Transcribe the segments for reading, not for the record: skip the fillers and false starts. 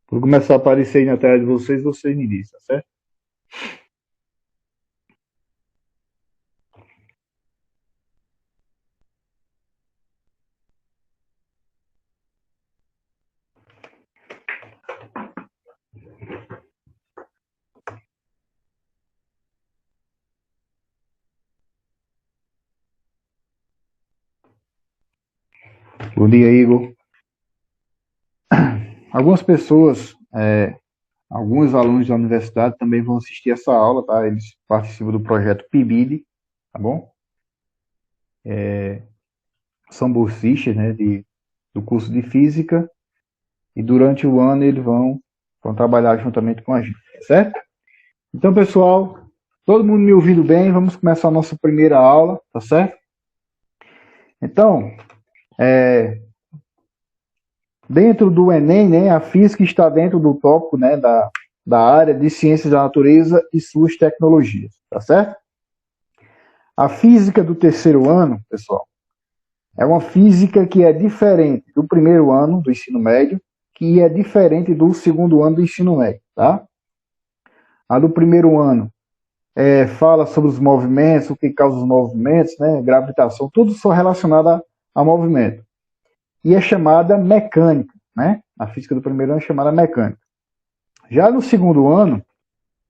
Quando começar a aparecer aí na tela de vocês, vocês me dizem, tá certo? Bom dia, Igor. Algumas pessoas, alguns alunos da universidade também vão assistir essa aula, tá? Eles participam do projeto PIBID, tá bom? São bolsistas, né, do curso de Física, e durante o ano eles vão trabalhar juntamente com a gente, certo? Então, pessoal, todo mundo me ouvindo bem, vamos começar a nossa primeira aula, tá certo? Então, dentro do Enem, né, a física está dentro do tópico, né, da área de ciências da natureza e suas tecnologias, tá certo? A física do terceiro ano, pessoal, é uma física que é diferente do primeiro ano do ensino médio, que é diferente do segundo ano do ensino médio, tá? A do primeiro ano fala sobre os movimentos, o que causa os movimentos, né, gravitação, tudo só relacionado a movimento. E é chamada mecânica, né? A física do primeiro ano é chamada mecânica. Já no segundo ano,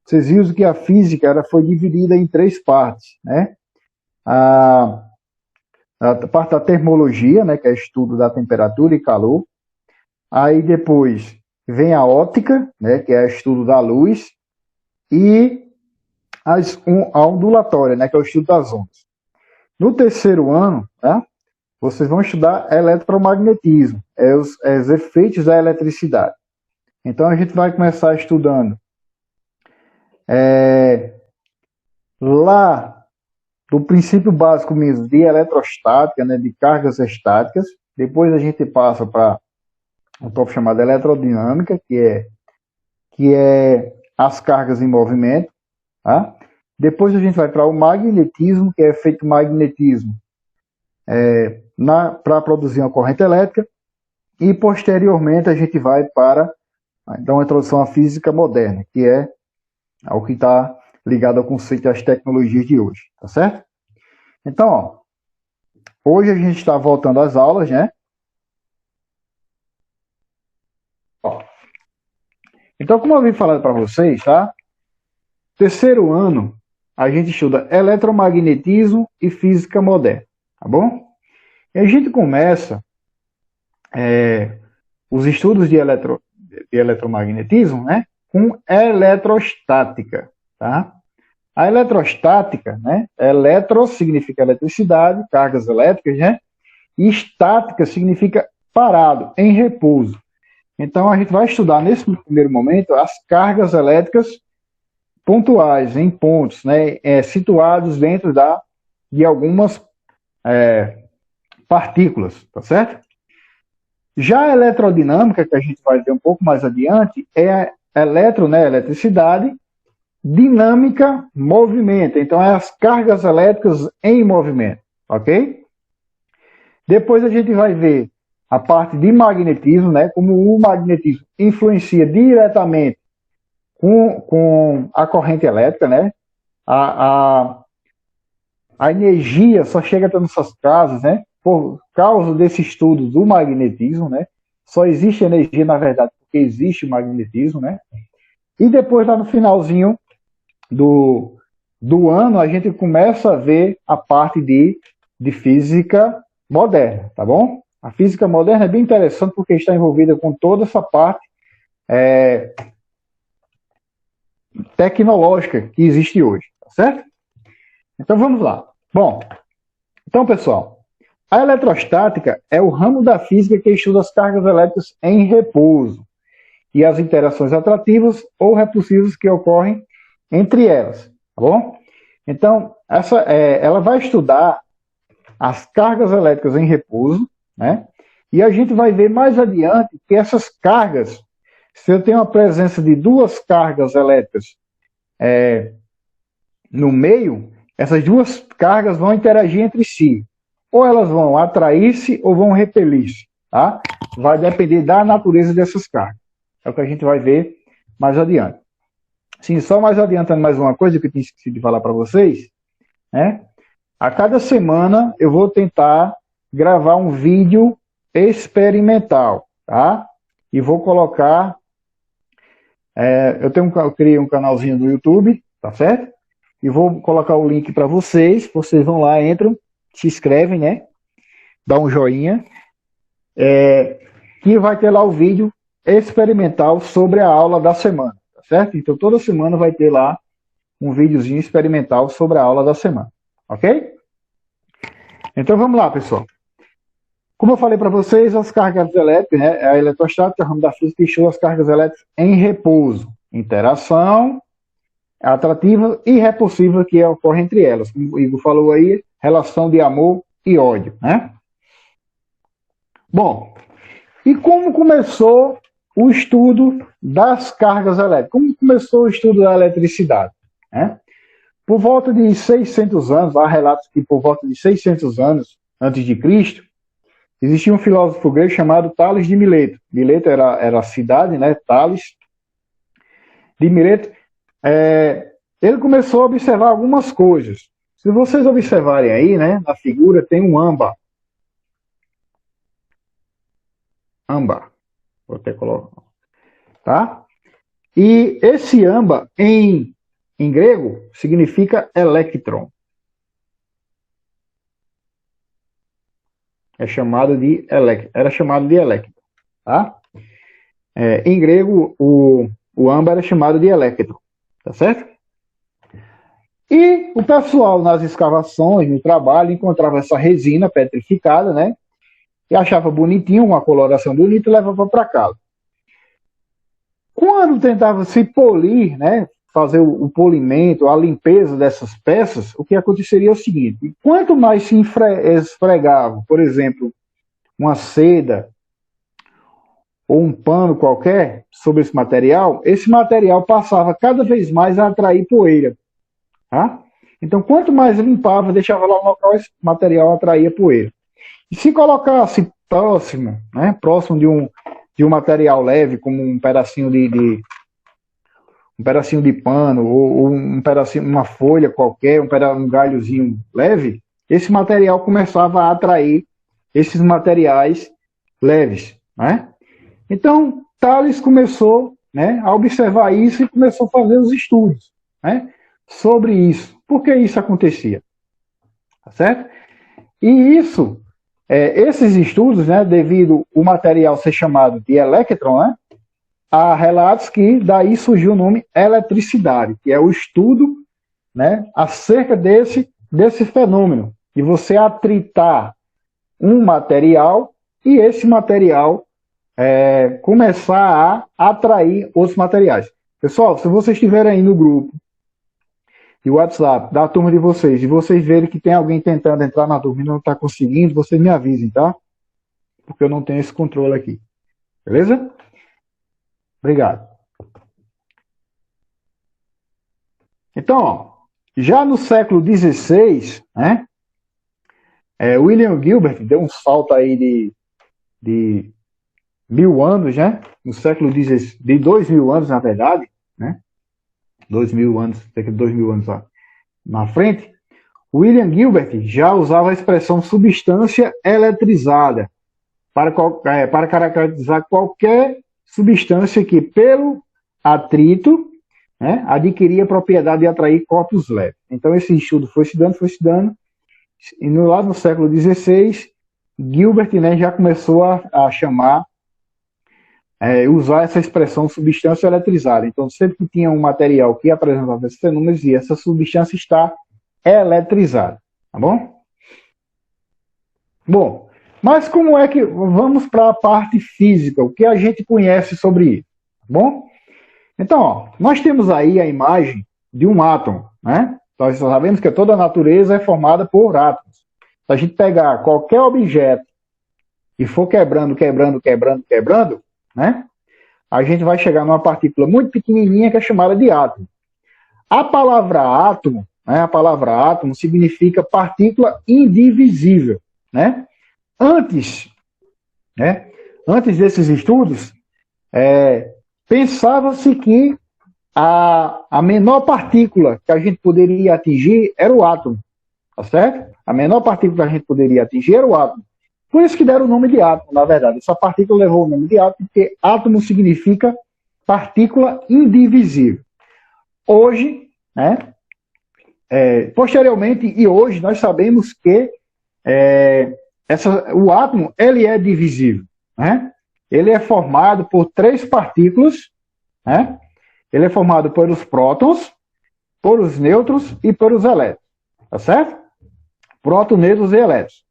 vocês viram que a física foi dividida em três partes, né? A parte da termologia, né, que é o estudo da temperatura e calor. Aí depois vem a óptica, né, que é o estudo da luz. E a ondulatória, né, que é o estudo das ondas. No terceiro ano, tá, vocês vão estudar eletromagnetismo, os efeitos da eletricidade. Então a gente vai começar estudando lá do princípio básico mesmo de eletrostática, né, de cargas estáticas. Depois a gente passa para um tópico chamado eletrodinâmica, que é as cargas em movimento. Tá? Depois a gente vai para o magnetismo, que é efeito magnetismo para produzir uma corrente elétrica. E posteriormente a gente vai para dar uma introdução à física moderna, que é ao que está ligado ao conceito das tecnologias de hoje, tá certo? Então, ó, hoje a gente está voltando às aulas, né? Ó, então, como eu vim falando para vocês, tá? Terceiro ano, a gente estuda eletromagnetismo e física moderna, tá bom? E a gente começa os estudos de eletromagnetismo, né, com eletrostática, tá? A eletrostática, né, eletro significa eletricidade, cargas elétricas, né, e estática significa parado, em repouso. Então a gente vai estudar nesse primeiro momento as cargas elétricas pontuais, em pontos, né, situados dentro de algumas partículas, tá certo? Já a eletrodinâmica, que a gente vai ver um pouco mais adiante, é eletricidade, dinâmica, movimento. Então, é as cargas elétricas em movimento, ok? Depois a gente vai ver a parte de magnetismo, né? Como o magnetismo influencia diretamente com a corrente elétrica, né? A energia só chega até nossas casas, né? Por causa desse estudo do magnetismo, né? Só existe energia, na verdade, porque existe o magnetismo, né? E depois, lá no finalzinho do ano, a gente começa a ver a parte de física moderna, tá bom? A física moderna é bem interessante porque está envolvida com toda essa parte tecnológica que existe hoje, tá certo? Então vamos lá. Bom, então pessoal, a eletrostática é o ramo da física que estuda as cargas elétricas em repouso e as interações atrativas ou repulsivas que ocorrem entre elas, tá bom? Então, ela vai estudar as cargas elétricas em repouso, né? E a gente vai ver mais adiante que essas cargas, se eu tenho a presença de duas cargas elétricas no meio, essas duas cargas vão interagir entre si. Ou elas vão atrair-se ou vão repelir-se, tá? Vai depender da natureza dessas cargas. É o que a gente vai ver mais adiante. Sim, só mais adiantando mais uma coisa que eu tinha esquecido de falar para vocês, né? A cada semana eu vou tentar gravar um vídeo experimental, tá? E vou colocar... eu criei um canalzinho no YouTube, tá certo? E vou colocar o link para vocês. Vocês vão lá, entram, se inscrevem, né? Dá um joinha. Que vai ter lá o vídeo experimental sobre a aula da semana, tá certo? Então toda semana vai ter lá um videozinho experimental sobre a aula da semana, ok? Então vamos lá, pessoal. Como eu falei para vocês, as cargas elétricas, né, a eletrostática, o ramo da física, que estuda as cargas elétricas em repouso, interação atrativa e repulsiva que ocorre entre elas. Como o Igor falou aí, relação de amor e ódio, né? Bom, e como começou o estudo das cargas elétricas? Como começou o estudo da eletricidade? Né? Por volta de 600 anos, há relatos que por volta de 600 anos antes de Cristo, existia um filósofo grego chamado Tales de Mileto. Mileto era a cidade, né? Tales de Mileto. Ele começou a observar algumas coisas. Se vocês observarem aí, né, na figura tem um âmbar. Âmbar. Vou até colocar. Tá? E esse âmbar, em grego, significa elétron. Era chamado de elétron. Tá? Em grego, o âmbar era chamado de elétron. Tá certo? E o pessoal nas escavações, no trabalho, encontrava essa resina petrificada, né? E achava bonitinho, uma coloração bonita e levava para casa. Quando tentava se polir, né? Fazer o polimento, a limpeza dessas peças, o que aconteceria é o seguinte: quanto mais se esfregava, por exemplo, uma seda ou um pano qualquer sobre esse material passava cada vez mais a atrair poeira. Tá? Então, quanto mais limpava, deixava lá o local, esse material atraía poeira. E se colocasse próximo, né, próximo de um material leve, como um pedacinho de pano, ou um pedacinho, uma folha qualquer, um galhozinho leve, esse material começava a atrair esses materiais leves. Né? Então, Tales começou, né, a observar isso e começou a fazer os estudos, né, sobre isso. Por que isso acontecia? Tá certo? E isso, esses estudos, né, devido o material ser chamado de elétron, né, há relatos que daí surgiu o nome eletricidade, que é o estudo, né, acerca desse fenômeno, de você atritar um material e esse material começar a atrair outros materiais. Pessoal, se vocês estiverem aí no grupo de WhatsApp da turma de vocês e vocês verem que tem alguém tentando entrar na turma e não está conseguindo, vocês me avisem, tá? Porque eu não tenho esse controle aqui. Beleza? Obrigado. Então, ó, já no século XVI, né, William Gilbert deu um salto aí de 1000 anos, né? No século XVI, de 2000 anos, na verdade, né? 2000 anos, cerca de 2000 anos lá na frente, William Gilbert já usava a expressão substância eletrizada para caracterizar qualquer substância que, pelo atrito, né, adquiria a propriedade de atrair corpos leves. Então, esse estudo foi se dando, e lá no século XVI, Gilbert, né, já começou a chamar, usar essa expressão substância eletrizada. Então, sempre que tinha um material que apresentava esses fenômenos, e essa substância está eletrizada. Tá bom? Bom, mas como é que... Vamos para a parte física, o que a gente conhece sobre isso. Tá bom? Então, ó, nós temos aí a imagem de um átomo, né? Nós sabemos que toda a natureza é formada por átomos. Se a gente pegar qualquer objeto e for quebrando, né? A gente vai chegar numa partícula muito pequenininha que é chamada de átomo. A palavra átomo, né? A palavra átomo significa partícula indivisível, né? Antes, né? Antes desses estudos, pensava-se que a menor partícula que a gente poderia atingir era o átomo, tá certo? A menor partícula que a gente poderia atingir era o átomo. Por isso que deram o nome de átomo, na verdade. Essa partícula levou o nome de átomo, porque átomo significa partícula indivisível. Hoje, né, posteriormente e hoje, nós sabemos que o átomo ele é divisível, né? Ele é formado por 3 partículas, né? Ele é formado pelos prótons, por os nêutrons e pelos elétrons, tá certo? Prótons, nêutrons e elétrons.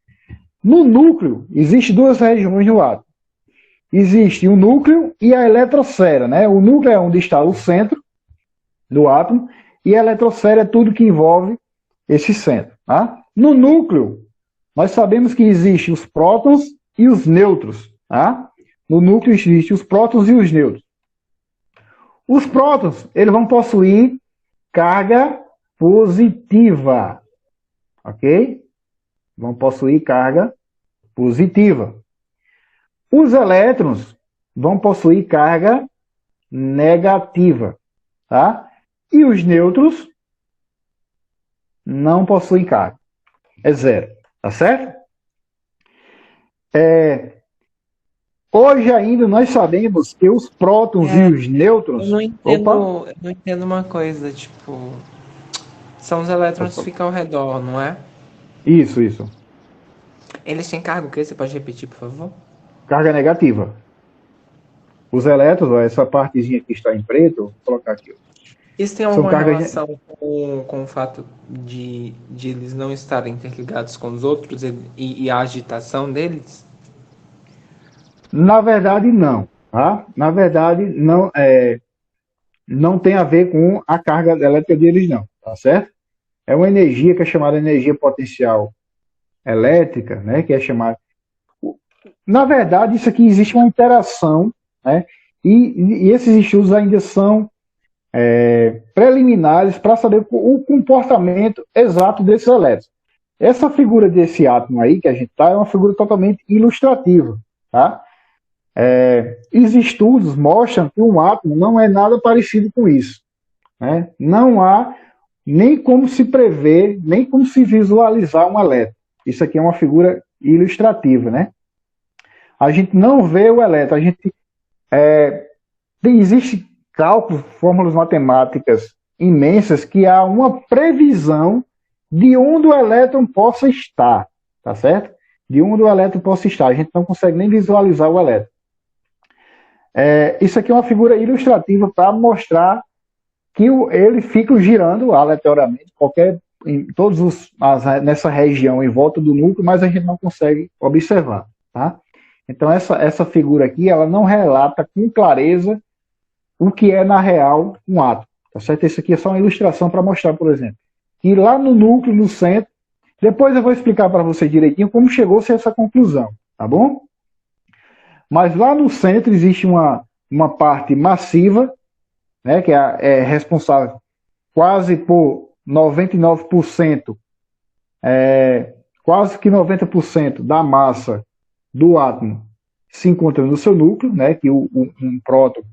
No núcleo, existem 2 regiões no átomo. Existe o núcleo e a eletrosfera, né? O núcleo é onde está o centro do átomo e a eletrosfera é tudo que envolve esse centro, tá? No núcleo, nós sabemos que existem os prótons e os nêutrons, tá? No núcleo existem os prótons e os nêutrons. Os prótons, eles vão possuir carga positiva, ok? Vão possuir carga positiva. Os elétrons vão possuir carga negativa, tá? E os nêutrons não possuem carga. É zero, tá certo? Hoje ainda nós sabemos que os prótons e os nêutrons... Eu não entendo uma coisa, tipo... São os elétrons que ficam ao redor, não é? Isso. Eles têm carga o quê? Você pode repetir, por favor? Carga negativa. Os elétrons, ó, essa partezinha que está em preto, vou colocar aqui. Isso tem alguma relação com o fato de eles não estarem interligados com os outros e a agitação deles? Na verdade, não. Tá? Na verdade, não tem a ver com a carga elétrica deles, não. Tá certo? É uma energia que é chamada energia potencial elétrica, né? Que é chamada... Na verdade, isso aqui existe uma interação, né? E esses estudos ainda são preliminares para saber o comportamento exato desses elétrons. Essa figura desse átomo aí que a gente está é uma figura totalmente ilustrativa, tá? Os estudos mostram que um átomo não é nada parecido com isso, né? Não há nem como se prever, nem como se visualizar um elétron. Isso aqui é uma figura ilustrativa, né? A gente não vê o elétron, existe cálculos, fórmulas matemáticas imensas que há uma previsão de onde o elétron possa estar, tá certo? De onde o elétron possa estar. A gente não consegue nem visualizar o elétron. Isso aqui é uma figura ilustrativa para mostrar que ele fica girando aleatoriamente, nessa região em volta do núcleo, mas a gente não consegue observar, tá? Então essa figura aqui, ela não relata com clareza o que é na real um átomo, tá certo? Isso aqui é só uma ilustração para mostrar, por exemplo, que lá no núcleo, no centro, depois eu vou explicar para você direitinho como chegou-se a essa conclusão, tá bom? Mas lá no centro existe uma parte massiva, né, que é responsável quase por 99%, quase que 90% da massa do átomo se encontra no seu núcleo, né, que um próton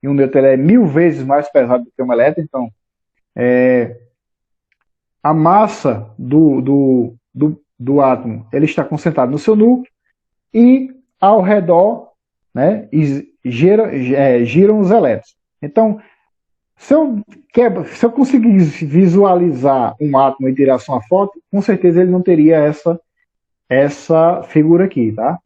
e um nêutron é 1000 vezes mais pesado do que um elétron. Então, a massa do átomo ele está concentrada no seu núcleo e ao redor, né, giram os elétrons. Então, se eu conseguir visualizar um átomo em direção à foto, com certeza ele não teria essa figura aqui, tá?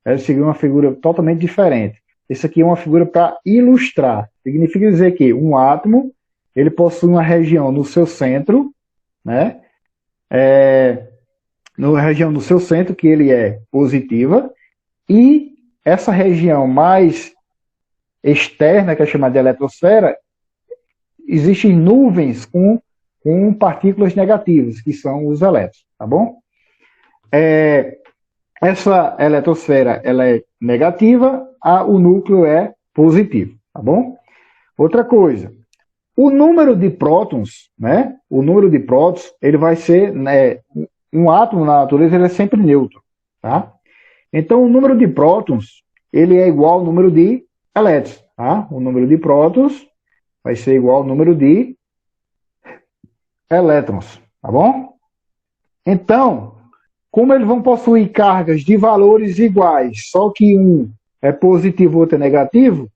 Essa aqui é uma figura totalmente diferente. Essa aqui é uma figura para ilustrar. Significa dizer que um átomo, ele possui uma região no seu centro, né? Na região do seu centro, que ele é positiva, e essa região mais externa, que é chamada de eletrosfera, existem nuvens com partículas negativas, que são os elétrons, tá bom? Essa eletrosfera ela é negativa, o núcleo é positivo, tá bom? Outra coisa, o número de prótons, né? O número de prótons, ele vai ser, né, um átomo na natureza ele é sempre neutro, tá? Então o número de prótons, ele é igual ao número de elétrons, tá? O número de prótons vai ser igual ao número de elétrons, tá bom? Então, como eles vão possuir cargas de valores iguais, só que um é positivo e o outro é negativo,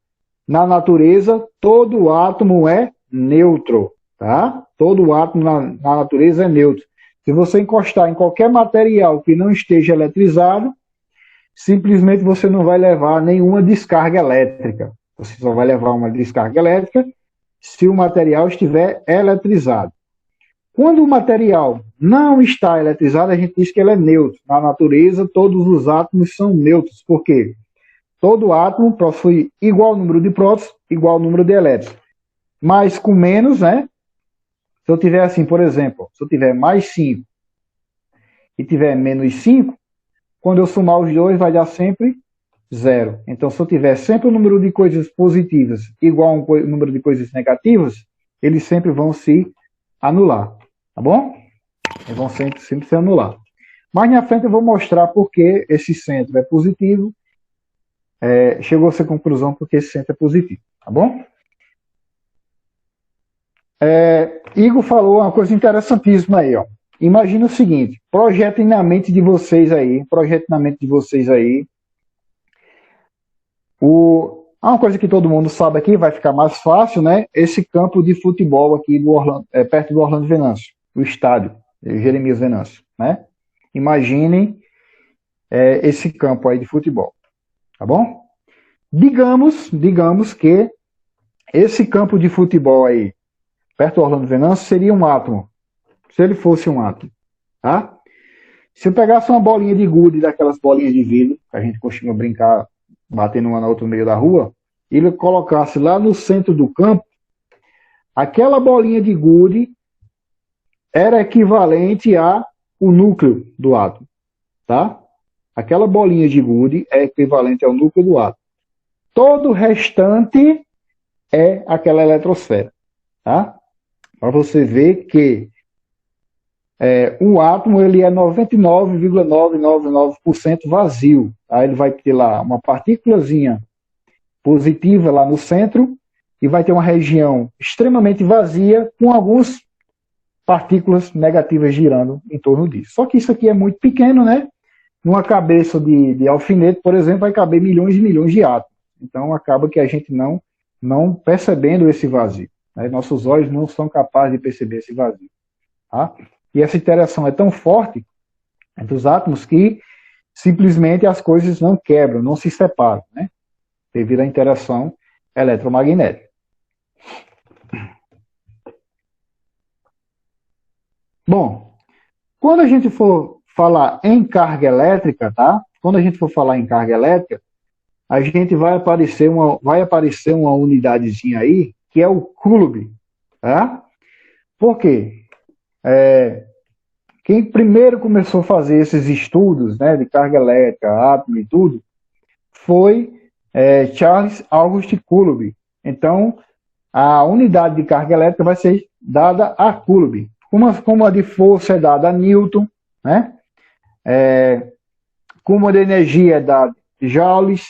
na natureza todo átomo é neutro, tá? Todo átomo na natureza é neutro. Se você encostar em qualquer material que não esteja eletrizado, simplesmente você não vai levar nenhuma descarga elétrica. Você só vai levar uma descarga elétrica se o material estiver eletrizado. Quando o material não está eletrizado, a gente diz que ele é neutro. Na natureza, todos os átomos são neutros. Por quê? Todo átomo possui igual número de prótons, igual número de elétrons. Mas com menos, né? Se eu tiver assim, por exemplo, se eu tiver mais 5 e tiver menos 5, quando eu somar os dois vai dar sempre 0. Então, se eu tiver sempre o número de coisas positivas igual a um número de coisas negativas, eles sempre vão se anular. Tá bom? Eles vão sempre se anular. Mais na frente eu vou mostrar por que esse centro é positivo. Chegou a essa conclusão porque esse centro é positivo. Tá bom? Igor falou uma coisa interessantíssima aí, ó. Imagina o seguinte, projetem na mente de vocês aí, uma coisa que todo mundo sabe aqui, vai ficar mais fácil, né? Esse campo de futebol aqui do Orlando, perto do Orlando Venâncio, o estádio Jeremias Venâncio, né? Imaginem esse campo aí de futebol, tá bom? Digamos que esse campo de futebol aí, perto do Orlando Venâncio, seria um átomo. Se ele fosse um átomo, tá? Se eu pegasse uma bolinha de gude, daquelas bolinhas de vidro, que a gente costuma brincar, batendo uma na outra no meio da rua, e ele colocasse lá no centro do campo, aquela bolinha de gude era equivalente ao núcleo do átomo, tá? Aquela bolinha de gude é equivalente ao núcleo do átomo. Todo o restante é aquela eletrosfera, tá? Para você ver que um átomo ele é 99,999% vazio. Tá? Ele vai ter lá uma partículazinha positiva lá no centro e vai ter uma região extremamente vazia com algumas partículas negativas girando em torno disso. Só que isso aqui é muito pequeno, né? Numa cabeça de alfinete, por exemplo, vai caber milhões e milhões de átomos. Então acaba que a gente não percebendo esse vazio. Né? Nossos olhos não são capazes de perceber esse vazio. Tá? E essa interação é tão forte entre os átomos que simplesmente as coisas não quebram, não se separam, né? Devido à interação eletromagnética. Bom, quando a gente for falar em carga elétrica, tá? Quando a gente for falar em carga elétrica, a gente vai aparecer uma unidadezinha aí, que é o Coulomb, tá? Por quê? Quem primeiro começou a fazer esses estudos, né, de carga elétrica, átomo e tudo, foi Charles Augustus Coulomb. Então, a unidade de carga elétrica vai ser dada a Coulomb. Como a de força é dada a Newton, né? Como a de energia é dada a joules,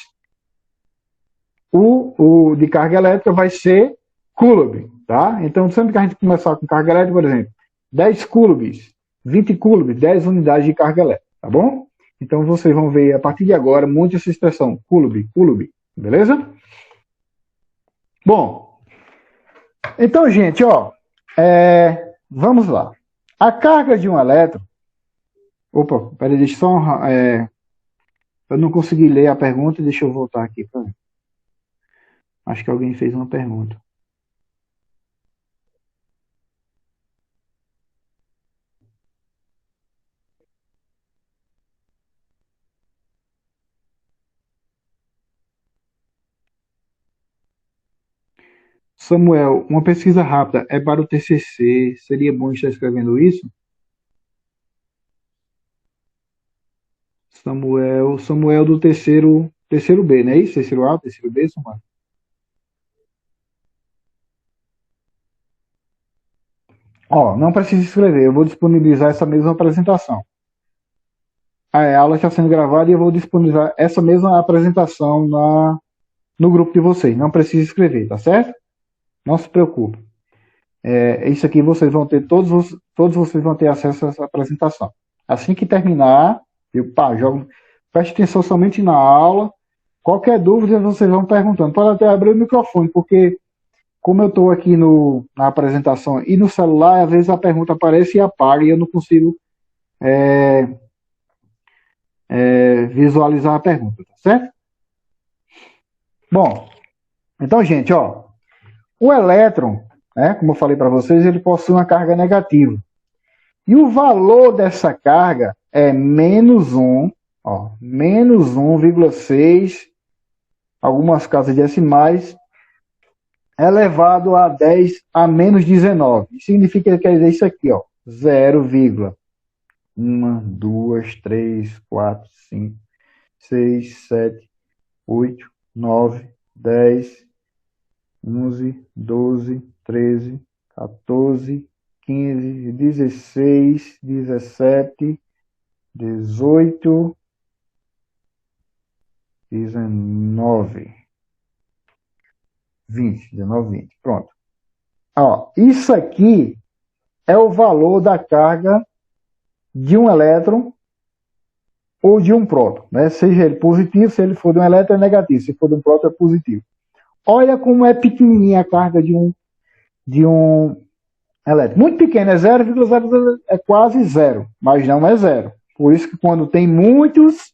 o de carga elétrica vai ser Coulomb, tá? Então, sempre que a gente começar com carga elétrica, por exemplo, 10 coulombs, 20 coulombs, 10 unidades de carga elétrica, tá bom? Então, vocês vão ver, a partir de agora, muito essa expressão, Coulomb, beleza? Bom, então, gente, ó, vamos lá. A carga de um elétron, Opa, peraí, deixa só. Eu não consegui ler a pergunta, deixa eu voltar aqui. Acho que alguém fez uma pergunta. Samuel, uma pesquisa rápida é para o TCC. Seria bom estar escrevendo isso? Samuel do terceiro B, não é isso? Terceiro A, terceiro B, Samuel? Ó, não precisa escrever, eu vou disponibilizar essa mesma apresentação. A aula está sendo gravada e eu vou disponibilizar essa mesma apresentação no grupo de vocês. Não precisa escrever, tá certo? Não se preocupe. Isso aqui vocês vão ter, todos vocês vão ter acesso a essa apresentação. Assim que terminar, preste atenção somente na aula. Qualquer dúvida vocês vão perguntando. Pode até abrir o microfone, porque como eu estou aqui na apresentação e no celular, às vezes a pergunta aparece e apaga e eu não consigo visualizar a pergunta, tá certo? Bom, então, gente, ó, o elétron, né, como eu falei para vocês, ele possui uma carga negativa. E o valor dessa carga é menos 1,6, algumas casas decimais, elevado a 10 a menos 19. Significa que quer dizer isso aqui, ó, 0,1, 2, 3, 4, 5, 6, 7, 8, 9, 10, 11, 12, 13, 14, 15, 16, 17, 18, 19, 20, 19, 20. Pronto. Ó, isso aqui é o valor da carga de um elétron ou de um próton, né? Seja ele positivo, se ele for de um elétron é negativo, se for de um próton é positivo. Olha como é pequenininha a carga de um elétron. Muito pequeno, é 0,00, é quase zero, mas não é zero. Por isso que quando tem muitos,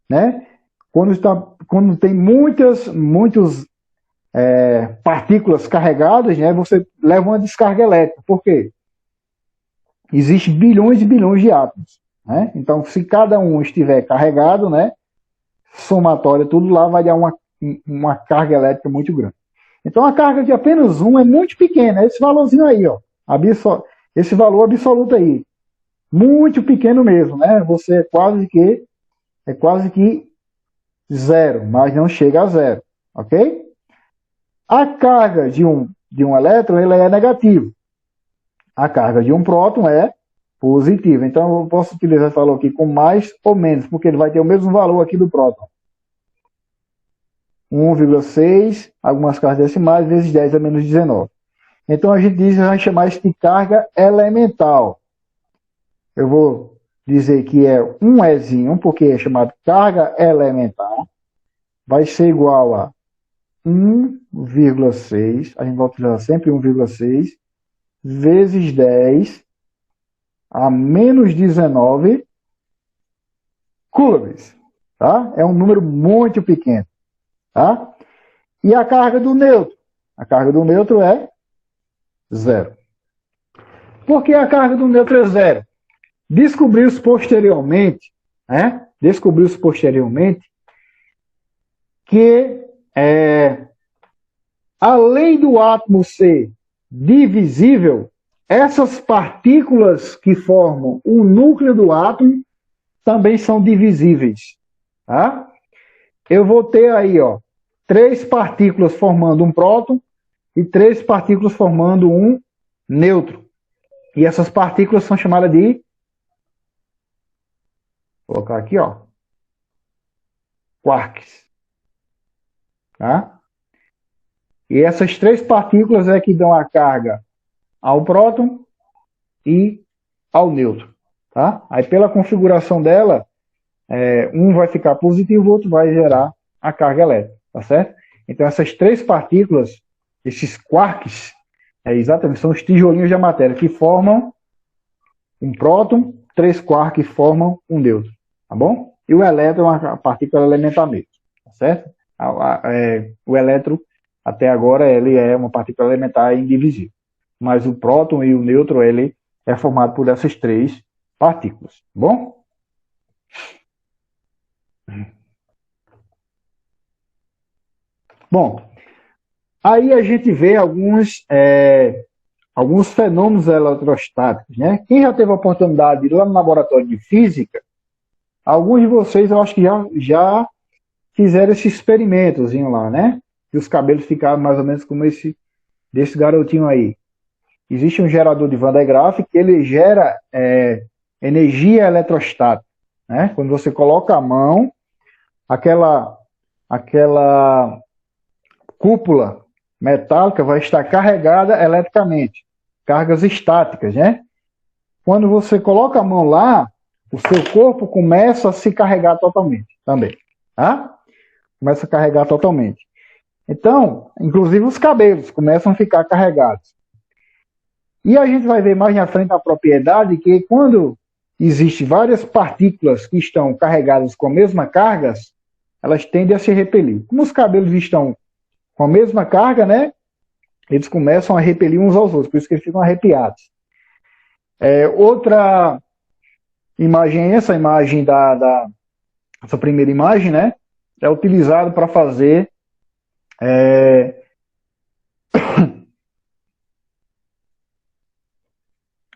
né? Quando tem muitas partículas carregadas, né? Você leva uma descarga elétrica. Por quê? Existem bilhões e bilhões de átomos, né? Então, se cada um estiver carregado, né? Somatória, tudo lá vai dar uma carga elétrica muito grande. Então, a carga de apenas um é muito pequena. Esse valorzinho aí, ó, esse valor absoluto aí, muito pequeno mesmo, né? Você é quase que zero, mas não chega a zero, ok? A carga de um elétron, ele é negativo. A carga de um próton é positiva. Então, eu posso utilizar esse valor aqui com mais ou menos, porque ele vai ter o mesmo valor aqui do próton. 1,6, algumas casas decimais, vezes 10 a menos 19. Então, a gente vai chamar isso de carga elemental. Eu vou dizer que é um Ezinho, porque é chamado carga elementar. Vai ser igual a 1,6, a gente vai utilizar sempre 1,6, vezes 10 a menos 19 coulombs. Tá? É um número muito pequeno. Tá? E a carga do nêutron? A carga do nêutron é zero. Por que a carga do nêutron é zero? Descobriu-se posteriormente, né? Que além do átomo ser divisível, essas partículas que formam o núcleo do átomo também são divisíveis. Tá? Eu vou ter aí, ó, 3 partículas formando um próton e 3 partículas formando um nêutron. E essas partículas são chamadas de, vou colocar aqui, ó, quarks. Tá? E essas 3 partículas é que dão a carga ao próton e ao nêutron. Tá? Aí pela configuração dela, um vai ficar positivo, o outro vai gerar a carga elétrica, tá certo? Então essas 3 partículas, esses quarks, exatamente, são os tijolinhos da matéria que formam um próton, 3 quarks que formam um nêutron, tá bom? E o elétron é uma partícula elementar mesmo, tá certo? O elétron, até agora, ele é uma partícula elementar indivisível. Mas o próton e o nêutron, ele é formado por essas 3 partículas, tá bom? Bom, aí a gente vê alguns fenômenos eletrostáticos, né? Quem já teve a oportunidade de ir lá no laboratório de física, alguns de vocês eu acho que já fizeram esse experimentozinho lá, né? E os cabelos ficaram mais ou menos como desse garotinho aí. Existe um gerador de Van de Graaff que ele gera energia eletrostática, né? Quando você coloca a mão, aquela cúpula metálica vai estar carregada eletricamente, cargas estáticas, né? Quando você coloca a mão lá, o seu corpo começa a se carregar totalmente, também, tá? Começa a carregar totalmente. Então, inclusive os cabelos começam a ficar carregados. E a gente vai ver mais na frente a propriedade que quando existem várias partículas que estão carregadas com a mesma carga, elas tendem a se repelir. Como os cabelos estão com a mesma carga, né? Eles começam a repelir uns aos outros, por isso que eles ficam arrepiados. Outra imagem, essa imagem essa primeira imagem, né? É utilizado para fazer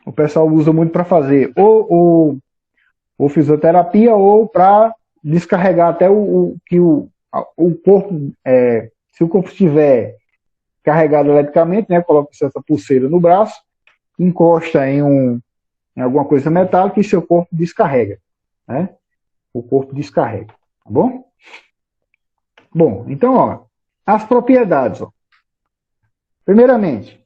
o pessoal usa muito para fazer ou fisioterapia ou para descarregar até o corpo, se o corpo estiver carregado eletricamente, né, coloca essa pulseira no braço, encosta em alguma coisa metálica e seu corpo descarrega, né? O corpo descarrega, tá bom? Bom, então, ó, as propriedades, ó. Primeiramente,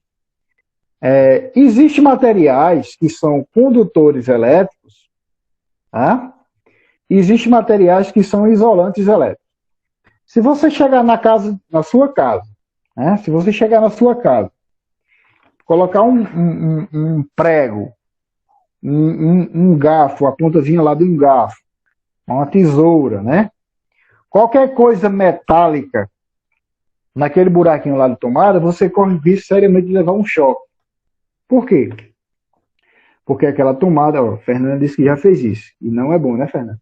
existem materiais que são condutores elétricos, tá? E existem materiais que são isolantes elétricos. Se você chegar na sua casa, né? Se você chegar na sua casa, colocar um prego, um garfo, a pontazinha lá de um garfo, uma tesoura, né? Qualquer coisa metálica naquele buraquinho lá de tomada, você corre risco seriamente de levar um choque. Por quê? Porque aquela tomada, ó, Fernanda disse que já fez isso. E não é bom, né, Fernanda?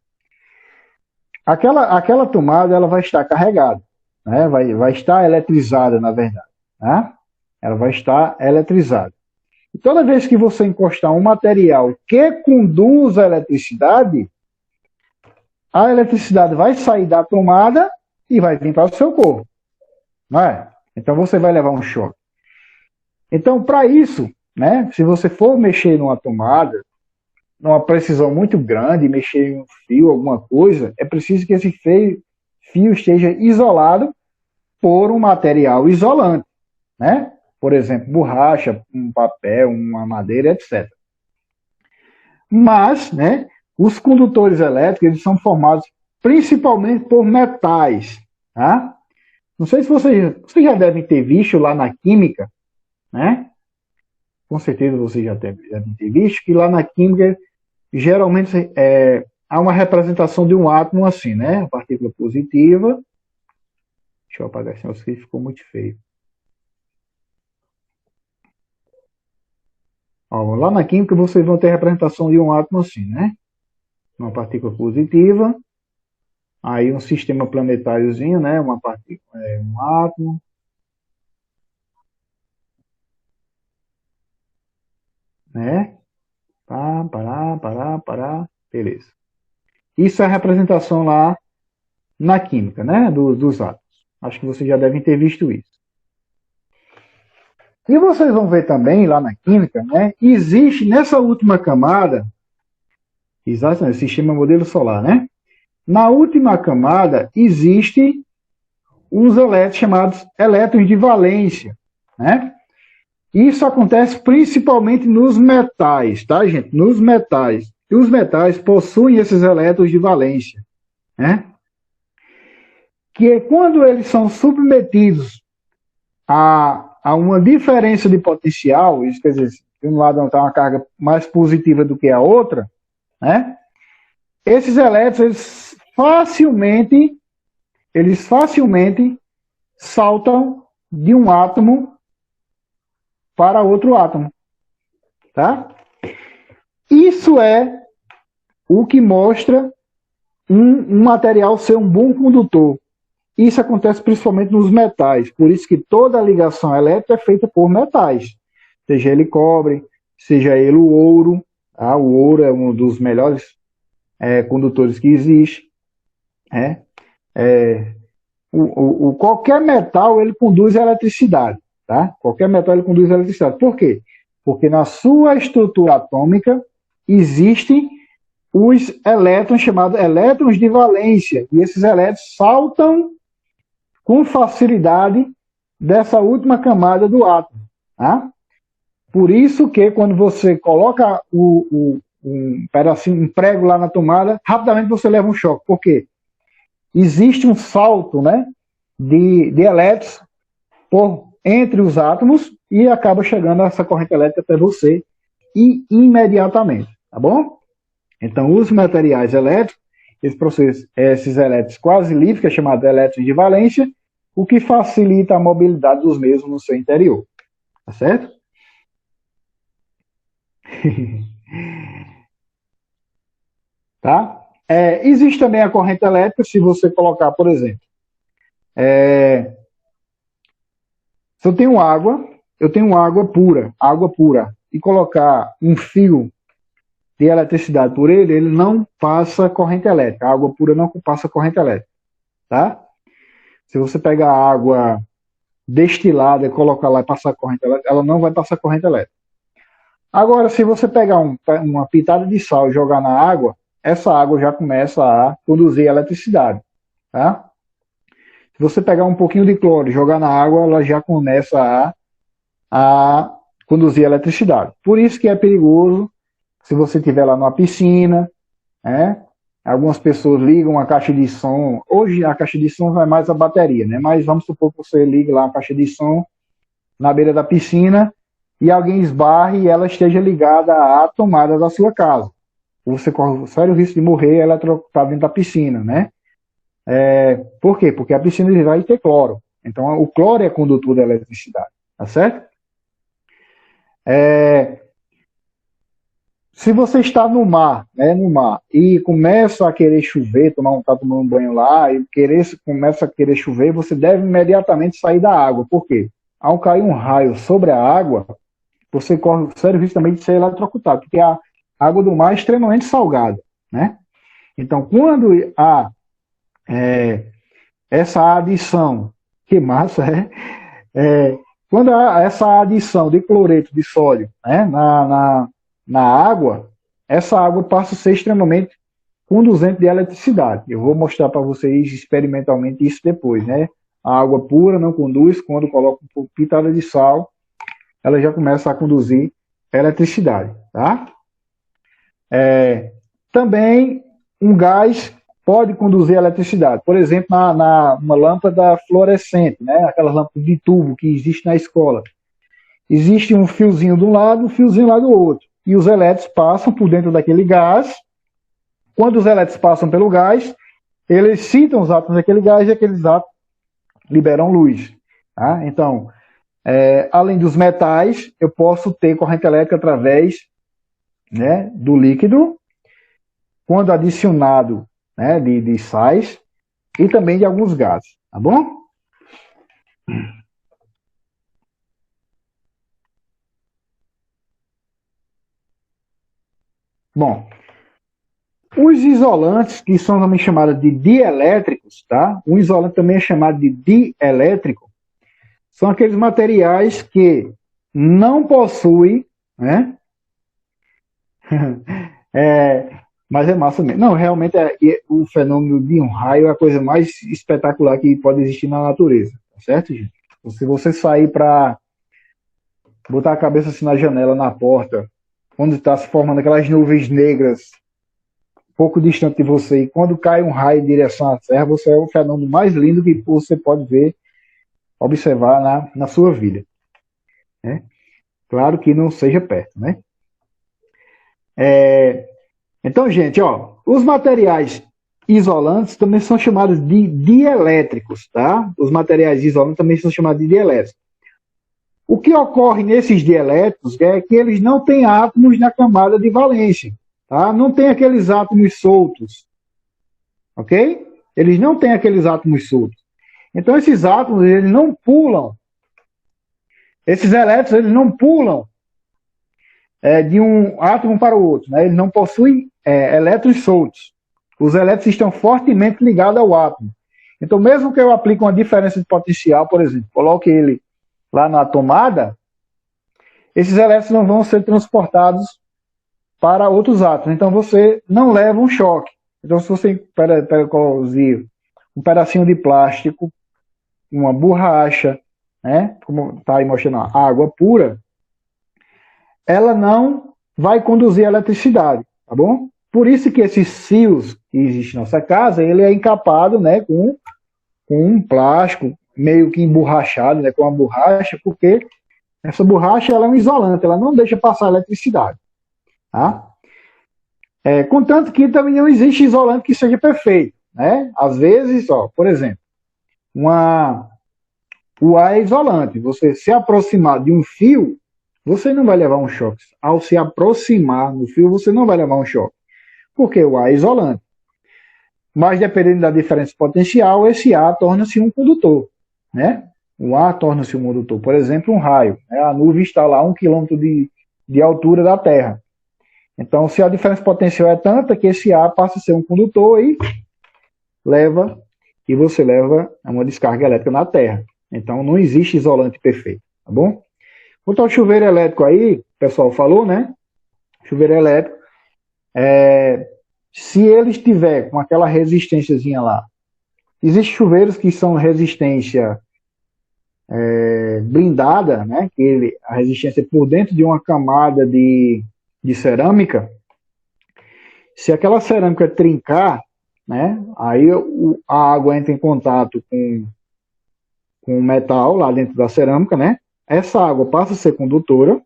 Aquela tomada, ela vai estar carregada, né? Vai estar eletrizada, na verdade, né? Ela vai estar eletrizada. E toda vez que você encostar um material que conduz a eletricidade vai sair da tomada e vai vir para o seu corpo, não é? Então você vai levar um choque. Então, para isso, né, se você for mexer numa tomada, numa precisão muito grande, mexer em um fio, alguma coisa, é preciso que esse fio esteja isolado por um material isolante, né? Por exemplo, borracha, um papel, uma madeira, etc. Mas, né, os condutores elétricos, eles são formados principalmente por metais, tá? Não sei se vocês já devem ter visto lá na química, né? Com certeza vocês já devem ter visto que lá na química, geralmente, há uma representação de um átomo assim, né? A partícula positiva. Deixa eu apagar esse negócio que ficou muito feio. Ó, lá na química vocês vão ter a representação de um átomo assim, né? Uma partícula positiva. Aí um sistema planetáriozinho, né? Uma partícula, um átomo. Né? Parar. Beleza. Isso é a representação lá na química, né? Dos átomos. Acho que vocês já devem ter visto isso. E vocês vão ver também lá na química, né? Existe nessa última camada, exatamente, sistema modelo solar, né? Na última camada existe uns elétrons chamados elétrons de valência, né? Isso acontece principalmente nos metais, tá, gente? Nos metais. E os metais possuem esses elétrons de valência, né? Que é quando eles são submetidos a uma diferença de potencial, isso quer dizer, de um lado está uma carga mais positiva do que a outra, né? Esses elétrons, eles facilmente saltam de um átomo para outro átomo, tá? Isso é o que mostra um material ser um bom condutor. Isso acontece principalmente nos metais, por isso que toda a ligação elétrica é feita por metais, seja ele cobre, seja ele o ouro. Tá? O ouro é um dos melhores condutores que existe. Qualquer metal ele conduz eletricidade. Tá? Qualquer metal ele conduz eletricidade. Por quê? Porque na sua estrutura atômica existem os elétrons chamados elétrons de valência. E esses elétrons saltam com facilidade dessa última camada do átomo. Tá? Por isso que quando você coloca um pedacinho, um prego lá na tomada, rapidamente você leva um choque. Por quê? Existe um salto, né, de elétrons entre os átomos e acaba chegando essa corrente elétrica até você e imediatamente, tá bom? Então, os materiais elétricos, esses elétrons quase livres, que é chamado de elétrons de valência, o que facilita a mobilidade dos mesmos no seu interior, tá certo? Tá? Existe também a corrente elétrica, se você colocar, por exemplo, se eu tenho água pura, e colocar um fio de eletricidade por ele, ele não passa corrente elétrica. A água pura não passa corrente elétrica. Tá? Se você pegar água destilada e colocar lá e passar corrente elétrica, ela não vai passar corrente elétrica. Agora, se você pegar uma pitada de sal e jogar na água, essa água já começa a conduzir eletricidade. Tá? Se você pegar um pouquinho de cloro e jogar na água, ela já começa a conduzir eletricidade. Por isso que é perigoso se você estiver lá numa piscina, né? Algumas pessoas ligam a caixa de som. Hoje a caixa de som não é mais a bateria, né? Mas vamos supor que você ligue lá a caixa de som na beira da piscina e alguém esbarre e ela esteja ligada à tomada da sua casa. Você corre o sério risco de morrer eletrocutado dentro da piscina, né? Por quê? Porque a piscina vai ter cloro. Então o cloro é condutor da eletricidade, tá certo? Se você está no mar, e começa a querer chover, tá tomando um banho lá, e começa a querer chover, você deve imediatamente sair da água. Por quê? Ao cair um raio sobre a água, você corre o sério risco também de ser eletrocutado, porque a água do mar é extremamente salgada, né? Então, quando há essa adição, que massa, quando há essa adição de cloreto de sódio, né, na água, essa água passa a ser extremamente conduzente de eletricidade. Eu vou mostrar para vocês experimentalmente isso depois, né? A água pura não conduz, quando coloca um pouco pitada de sal, ela já começa a conduzir eletricidade, tá? Também um gás pode conduzir eletricidade. Por exemplo, uma lâmpada fluorescente, né? Aquelas lâmpadas de tubo que existe na escola. Existe um fiozinho de um lado, um fiozinho lá do outro. E os elétrons passam por dentro daquele gás. Quando os elétrons passam pelo gás, eles excitam os átomos daquele gás e aqueles átomos liberam luz. Tá? Então, além dos metais, eu posso ter corrente elétrica através, né, do líquido, quando adicionado, né, de sais, e também de alguns gases. Tá bom? Bom, os isolantes, que são também chamados de dielétricos, tá? Um isolante também é chamado de dielétrico, são aqueles materiais que não possuem, né? Mas é massa mesmo. Não, realmente o fenômeno de um raio é a coisa mais espetacular que pode existir na natureza, tá certo, gente? Se você sair para botar a cabeça assim na janela, na porta, onde está se formando aquelas nuvens negras pouco distante de você, e quando cai um raio em direção à Terra, você é o fenômeno mais lindo que você pode ver, observar na sua vida. Né? Claro que não seja perto, né? Então, gente, ó, os materiais isolantes também são chamados de dielétricos, tá? Os materiais isolantes também são chamados de dielétricos. O que ocorre nesses dielétricos é que eles não têm átomos na camada de valência, tá? Não tem aqueles átomos soltos, ok? Eles não têm aqueles átomos soltos. Então, esses átomos, eles não pulam. Esses elétrons, eles não pulam de um átomo para o outro, né? Eles não possuem elétrons soltos. Os elétrons estão fortemente ligados ao átomo. Então, mesmo que eu aplique uma diferença de potencial, por exemplo, coloque ele lá na tomada, esses elétrons não vão ser transportados para outros átomos. Então, você não leva um choque. Então, se você pega um pedacinho de plástico, uma borracha, né, como está aí mostrando, a água pura, ela não vai conduzir a eletricidade, tá bom? Por isso que esses fios que existem na nossa casa, ele é encapado, né, com um plástico meio que emborrachado, né, com uma borracha, porque essa borracha ela é um isolante, ela não deixa passar a eletricidade, tá? Contanto que também não existe isolante que seja perfeito, né? Às vezes, ó, por exemplo, o ar é isolante. Você se aproximar de um fio, você não vai levar um choque. Ao se aproximar do fio, você não vai levar um choque, porque o ar é isolante. Mas dependendo da diferença potencial, esse ar torna-se um condutor, né? O ar torna-se um condutor. Por exemplo, um raio, né? A nuvem está lá a 1 quilômetro de altura da Terra. Então, se a diferença potencial é tanta que esse ar passa a ser um condutor e você leva uma descarga elétrica na Terra. Então, não existe isolante perfeito, tá bom? Quanto ao chuveiro elétrico aí, o pessoal falou, né? Chuveiro elétrico, se ele estiver com aquela resistênciazinha lá, existem chuveiros que são resistência blindada, né? Que a resistência é por dentro de uma camada de cerâmica. Se aquela cerâmica trincar, né? Aí a água entra em contato com o metal lá dentro da cerâmica, né? Essa água passa a ser condutora,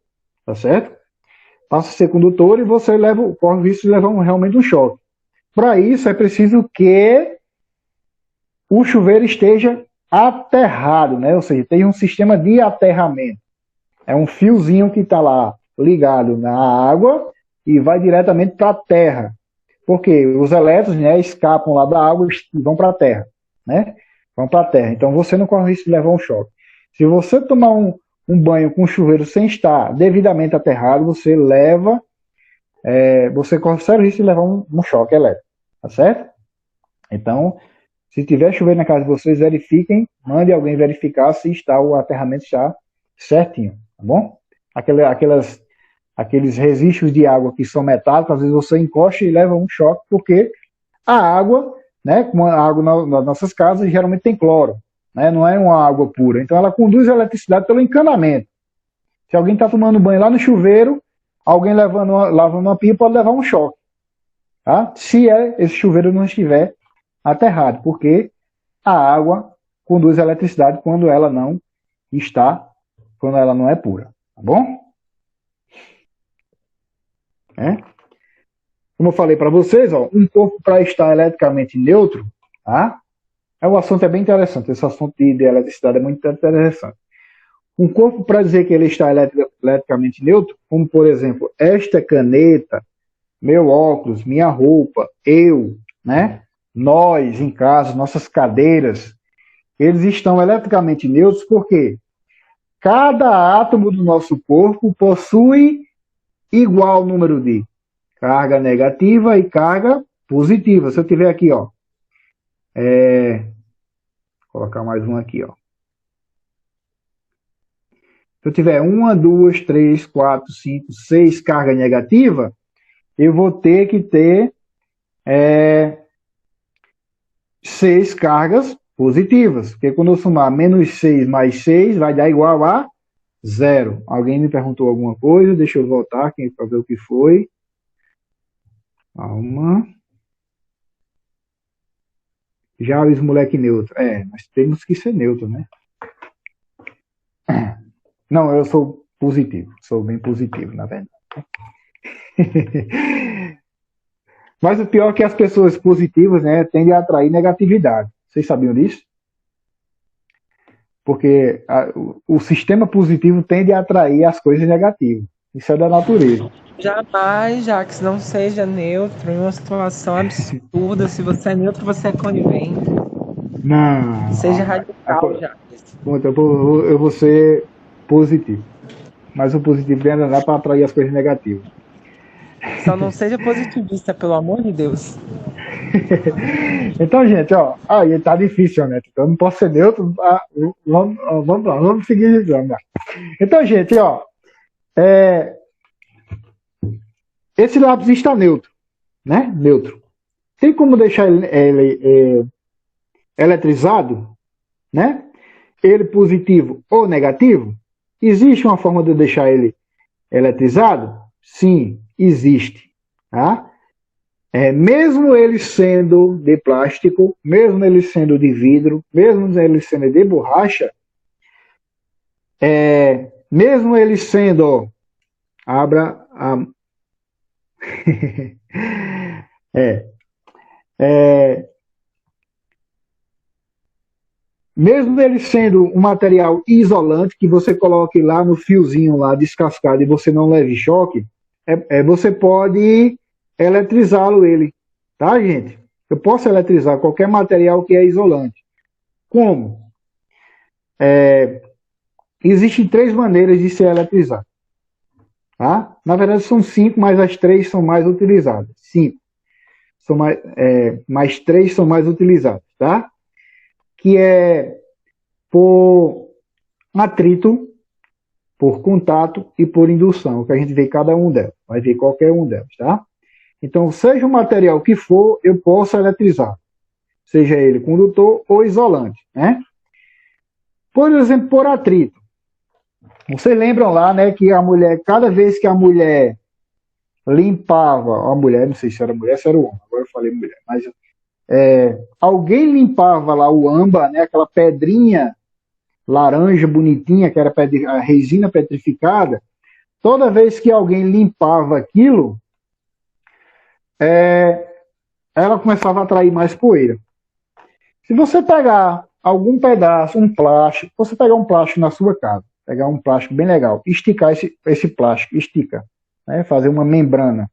tá certo? Passa a ser condutora e você corre o risco de levar realmente um choque. Para isso é preciso que o chuveiro esteja aterrado, né? Ou seja, tem um sistema de aterramento. É um fiozinho que está lá ligado na água e vai diretamente para a terra. Porque os elétrons, né, escapam lá da água e vão para a terra, né? Vão para a terra. Então você não corre o risco de levar um choque. Se você tomar um banho com chuveiro sem estar devidamente aterrado, você corre o sério risco de levar um choque elétrico, tá certo? Então, se tiver chuveiro na casa de vocês, verifiquem, mande alguém verificar se o aterramento está certinho, tá bom? Aqueles resíduos de água que são metálicos, às vezes você encosta e leva um choque, porque a água, né, como a água nas nossas casas, geralmente tem cloro, né, não é uma água pura. Então ela conduz a eletricidade pelo encanamento. Se alguém está tomando banho lá no chuveiro, alguém lavando uma pia pode levar um choque, tá? Se esse chuveiro não estiver aterrado, porque a água conduz a eletricidade quando ela não é pura, tá bom? Como eu falei para vocês, ó, um corpo para estar eletricamente neutro, tá? O assunto é bem interessante, esse assunto de eletricidade é muito interessante. Um corpo para dizer que ele está eletricamente neutro, como por exemplo, esta caneta, meu óculos, minha roupa, eu, né? Nós em casa, nossas cadeiras, eles estão eletricamente neutros porque cada átomo do nosso corpo possui igual número de carga negativa e carga positiva. Se eu tiver aqui, ó, vou colocar mais um aqui, ó. Se eu tiver 1, 2, 3, 4, 5, 6 carga negativa, eu vou ter que ter 6 cargas positivas. Porque quando eu somar menos 6 mais 6, vai dar igual a 0. Alguém me perguntou alguma coisa? Deixa eu voltar aqui para ver o que foi. Calma. Já os moleque neutro. Nós temos que ser neutro, né? Não, eu sou positivo. Sou bem positivo, na verdade. Mas o pior é que as pessoas positivas, né, tendem a atrair negatividade. Vocês sabiam disso? Porque o sistema positivo tende a atrair as coisas negativas. Isso é da natureza. Jamais, Jax, não seja neutro em uma situação absurda. Se você é neutro, você é conivente. Não. Seja radical, Jax. Eu vou ser positivo. Mas o positivo ainda dá para atrair as coisas negativas. Só não seja positivista, pelo amor de Deus. Então, gente, ó, aí tá difícil, né? Então eu não posso ser neutro. Vamos lá, vamos seguir. Então, gente, ó, esse lápis está neutro, né? Neutro. Tem como deixar ele eletrizado, né? Ele positivo ou negativo? Existe uma forma de deixar ele eletrizado? Sim, existe. Tá? Mesmo ele sendo de plástico, mesmo ele sendo de vidro, mesmo ele sendo de borracha, mesmo ele sendo, abra a mesmo ele sendo um material isolante que você coloque lá no fiozinho lá descascado e você não leve choque, você pode eletrizá-lo ele, tá, gente? Eu posso eletrizar qualquer material que é isolante. Como? Existem 3 maneiras de se eletrizar. Tá? Na verdade são 5, mas as 3 são mais utilizadas. 5. Mais 3 são mais utilizadas, tá? Que é por atrito, por contato e por indução, que a gente vê cada um delas. Vai ver qualquer um delas, tá? Então, seja o material que for, eu posso eletrizar. Seja ele condutor ou isolante, né? Por exemplo, por atrito. Vocês lembram lá, né, que a mulher, cada vez que a mulher limpava, a mulher, não sei se era mulher, se era o homem, agora eu falei mulher, mas alguém limpava lá o âmbar, né, aquela pedrinha laranja bonitinha, que era a resina petrificada, toda vez que alguém limpava aquilo, ela começava a atrair mais poeira. Se você pegar algum pedaço, um plástico, você pegar um plástico na sua casa, pegar um plástico bem legal, esticar esse plástico, estica, né, fazer uma membrana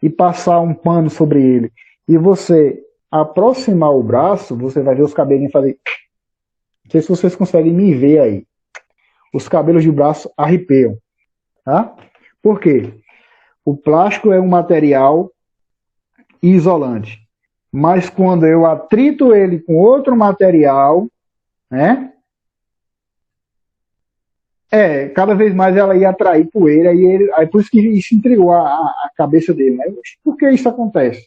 e passar um pano sobre ele, e você aproximar o braço, você vai ver os cabelinhos fazer. Não sei se vocês conseguem me ver aí. Os cabelos de braço arrepiam. Tá? Por quê? O plástico é um material isolante. Mas quando eu atrito ele com outro material, né? Cada vez mais ela ia atrair poeira, e aí por isso que isso intrigou a cabeça dele, né? Por que isso acontece?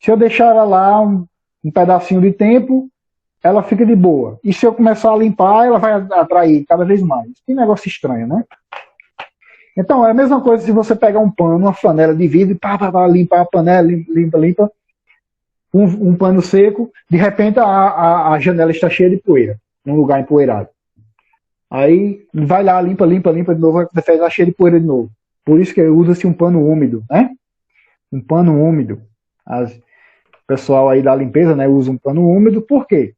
Se eu deixar ela lá um pedacinho de tempo, ela fica de boa. E se eu começar a limpar, ela vai atrair cada vez mais. Que negócio estranho, né? Então, é a mesma coisa se você pegar um pano, uma flanela de vidro, e limpar a panela, limpa, um pano seco, de repente a janela está cheia de poeira, num lugar empoeirado. Aí vai lá, limpa de novo, vai estar cheia de poeira de novo. Por isso que usa-se um pano úmido, né? Um pano úmido. O pessoal aí da limpeza, né, usa um pano úmido. Por quê?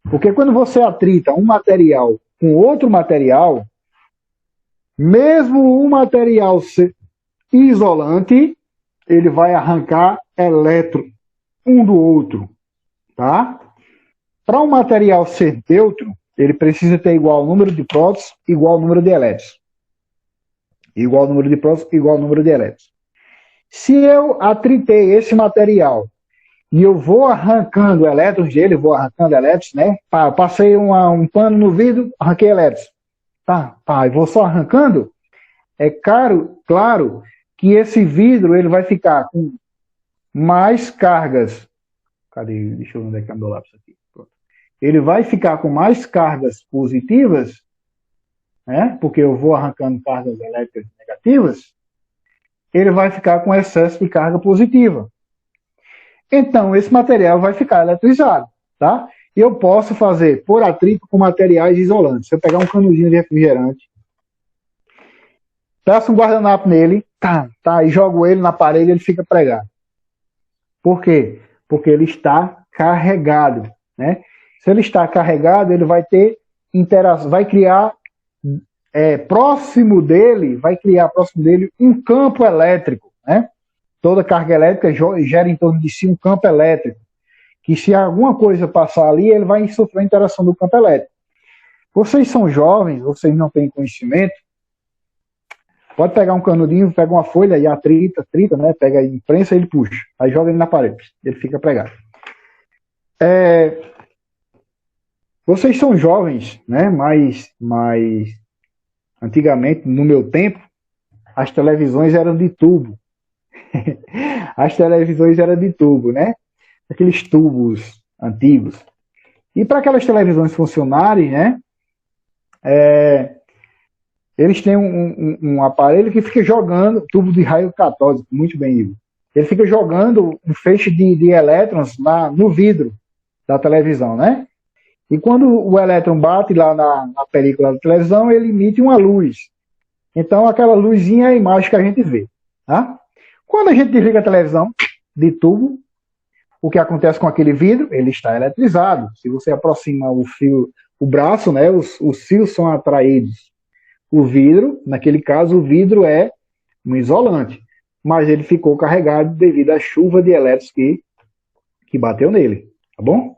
Porque quando você atrita um material com outro material, mesmo o material ser isolante, ele vai arrancar elétron um do outro, tá? Para um material ser neutro, ele precisa ter igual número de prótons, igual número de elétrons. Igual número de prótons, igual número de elétrons. Se eu atritei esse material e eu vou arrancando elétrons dele, né? Passei um pano no vidro, arranquei elétrons. Tá, eu vou só arrancando. Claro que esse vidro ele vai ficar com mais cargas. Cadê? Deixa eu ver onde é que é meu lápis aqui. Pronto. Ele vai ficar com mais cargas positivas, né? Porque eu vou arrancando cargas elétricas negativas. Ele vai ficar com excesso de carga positiva. Então, esse material vai ficar eletrizado, tá? E eu posso fazer por atrito com materiais isolantes. Se eu pegar um canuzinho de refrigerante, peço um guardanapo nele, e jogo ele na parede, ele fica pregado. Por quê? Porque ele está carregado, né? Se ele está carregado, ele vai ter interação, vai criar próximo dele um campo elétrico, né? Toda carga elétrica gera em torno de si um campo elétrico, que se alguma coisa passar ali, ele vai sofrer a interação do campo elétrico. Vocês são jovens, vocês não têm conhecimento, pode pegar um canudinho, pega uma folha e trita, né? Pega a imprensa e ele puxa, aí joga ele na parede, ele fica pregado. Vocês são jovens, né? Mas antigamente, no meu tempo, as televisões eram de tubo. As televisões eram de tubo, né? Aqueles tubos antigos. E para aquelas televisões funcionarem, né? Eles têm um aparelho que fica jogando, tubo de raio catódico, muito bem, Ivo. Ele fica jogando um feixe de elétrons no vidro da televisão, né? E quando o elétron bate lá na película da televisão, ele emite uma luz. Então, aquela luzinha é a imagem que a gente vê, tá? Quando a gente desliga a televisão de tubo, o que acontece com aquele vidro? Ele está eletrizado. Se você aproxima o fio, o braço, né, os fios são atraídos. O vidro, naquele caso, o vidro é um isolante, mas ele ficou carregado devido à chuva de elétrons que bateu nele, tá bom?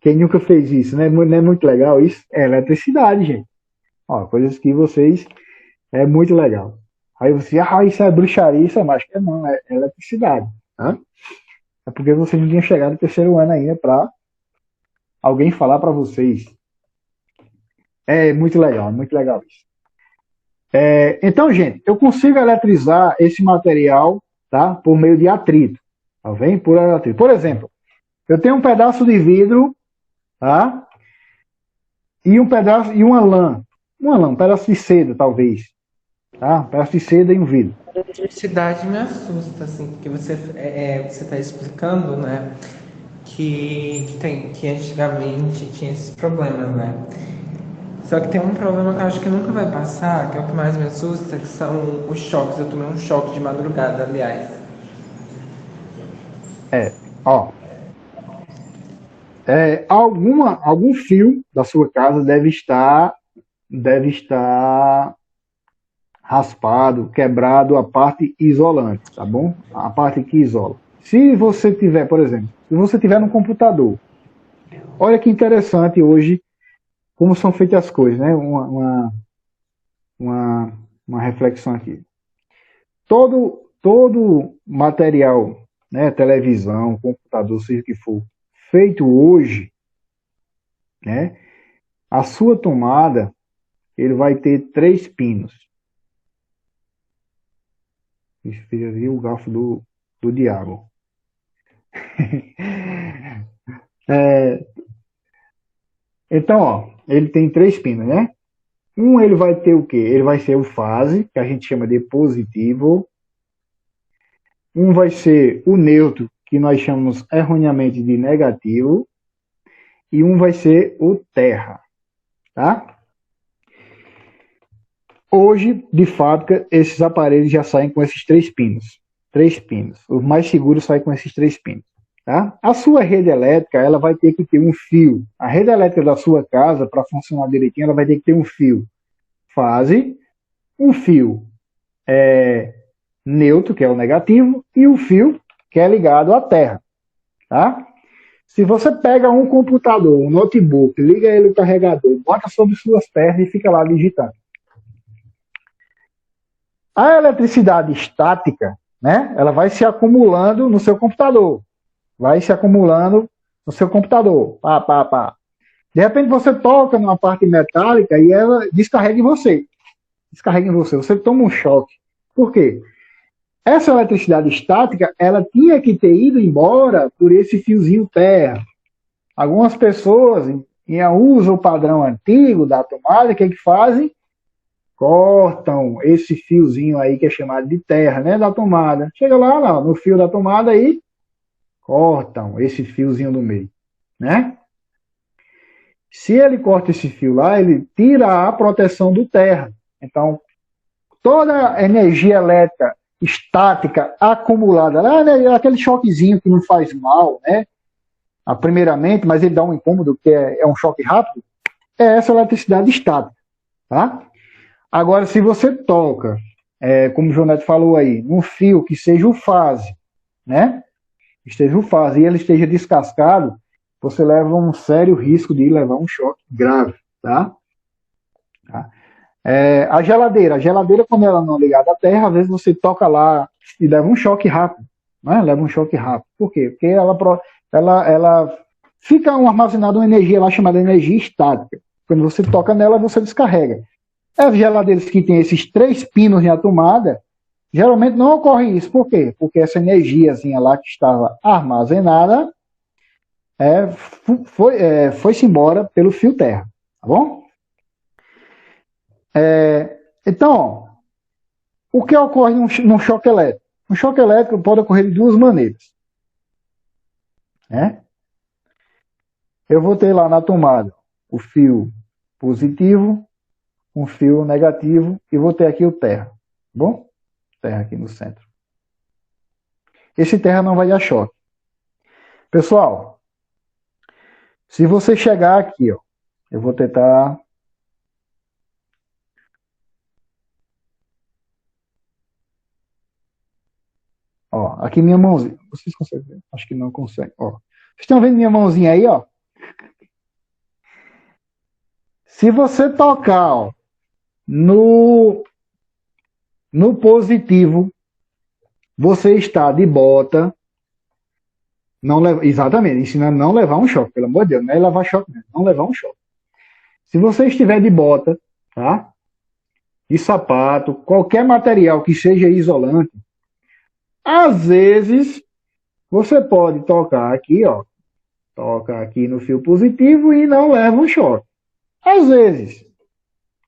Quem nunca fez isso, né? Não é muito legal isso? É eletricidade, gente. Ó, coisas que vocês... É muito legal. Aí você, isso é bruxaria, isso é mágica. Não, é eletricidade. Tá? É porque vocês não tinham chegado no terceiro ano ainda para alguém falar para vocês. É muito legal isso. Então, gente, eu consigo eletrizar esse material, tá? Por meio de atrito. Tá vendo? Por atrito. Por exemplo, eu tenho um pedaço de vidro, tá? E uma lã. Um pedaço de seda, talvez. Tá? Um pedaço de seda e um vidro. A eletricidade me assusta, assim, porque você está explicando, né, que antigamente tinha esses problemas, né? Só que tem um problema que eu acho que nunca vai passar, que é o que mais me assusta, que são os choques. Eu tomei um choque de madrugada, aliás. Algum fio da sua casa deve estar raspado, quebrado a parte isolante, tá bom? A parte que isola. Se você tiver, por exemplo, no computador, olha que interessante hoje como são feitas as coisas, né? Uma reflexão aqui. Todo material, né? Televisão, computador, seja o que for, feito hoje, né? A sua tomada, ele vai ter 3 pinos. Isso seria o garfo do diabo. Então, ó, ele tem 3 pinos, né? Ele vai ter o quê? Ele vai ser o fase, que a gente chama de positivo. Vai ser o neutro, que nós chamamos erroneamente de negativo. E vai ser o terra, tá? Hoje, de fábrica, esses aparelhos já saem com esses 3 pinos. 3 pinos. Os mais seguros saem com esses 3 pinos. Tá? A sua rede elétrica, ela vai ter que ter um fio. A rede elétrica da sua casa, para funcionar direitinho, ela vai ter que ter um fio fase, um fio neutro, que é o negativo, e um fio que é ligado à terra. Tá? Se você pega um computador, um notebook, liga ele no carregador, bota sobre suas pernas e fica lá digitando. A eletricidade estática, né, ela vai se acumulando no seu computador. Vai se acumulando no seu computador. Pá. De repente você toca numa parte metálica e ela descarrega em você. Você toma um choque. Por quê? Essa eletricidade estática, ela tinha que ter ido embora por esse fiozinho terra. Algumas pessoas usam o padrão antigo da tomada, o que fazem? Cortam esse fiozinho aí que é chamado de terra, né, da tomada. Chega lá no fio da tomada aí, cortam esse fiozinho do meio, né? Se ele corta esse fio lá, ele tira a proteção do terra. Então, toda a energia elétrica estática acumulada, aquele choquezinho que não faz mal, né? Primeiramente, mas ele dá um incômodo, que é um choque rápido, é essa eletricidade estática, tá? Agora, se você toca, como o João Neto falou aí, num fio que seja o fase, né? Esteja o fase e ele esteja descascado, você leva um sério risco de levar um choque grave, tá? Tá? A geladeira, quando ela não é ligada à terra, às vezes você toca lá e leva um choque rápido, né? Leva um choque rápido. Por quê? Porque ela fica armazenada uma energia lá chamada energia estática. Quando você toca nela, você descarrega. As geladeiras que tem esses 3 pinos na tomada, geralmente não ocorre isso. Por quê? Porque essa energiazinha lá que estava armazenada foi-se embora pelo fio terra. Tá bom? Então, ó, o que ocorre num choque elétrico? Um choque elétrico pode ocorrer de 2 maneiras. Né? Eu vou ter lá na tomada o fio positivo, um fio negativo e vou ter aqui o terra. Tá bom? Terra aqui no centro. Esse terra não vai dar choque. Pessoal, se você chegar aqui, ó, eu vou tentar. Ó, aqui minha mãozinha. Vocês conseguem ver? Acho que não conseguem. Ó. Vocês estão vendo minha mãozinha aí, ó? Se você tocar, ó, no positivo, você está de bota. Não leva, exatamente, ensinando a não levar um choque, pelo amor de Deus, não é levar choque, não levar um choque. Se você estiver de bota, tá? De sapato, qualquer material que seja isolante, às vezes você pode tocar aqui, ó, toca aqui no fio positivo e não leva um choque. Às vezes,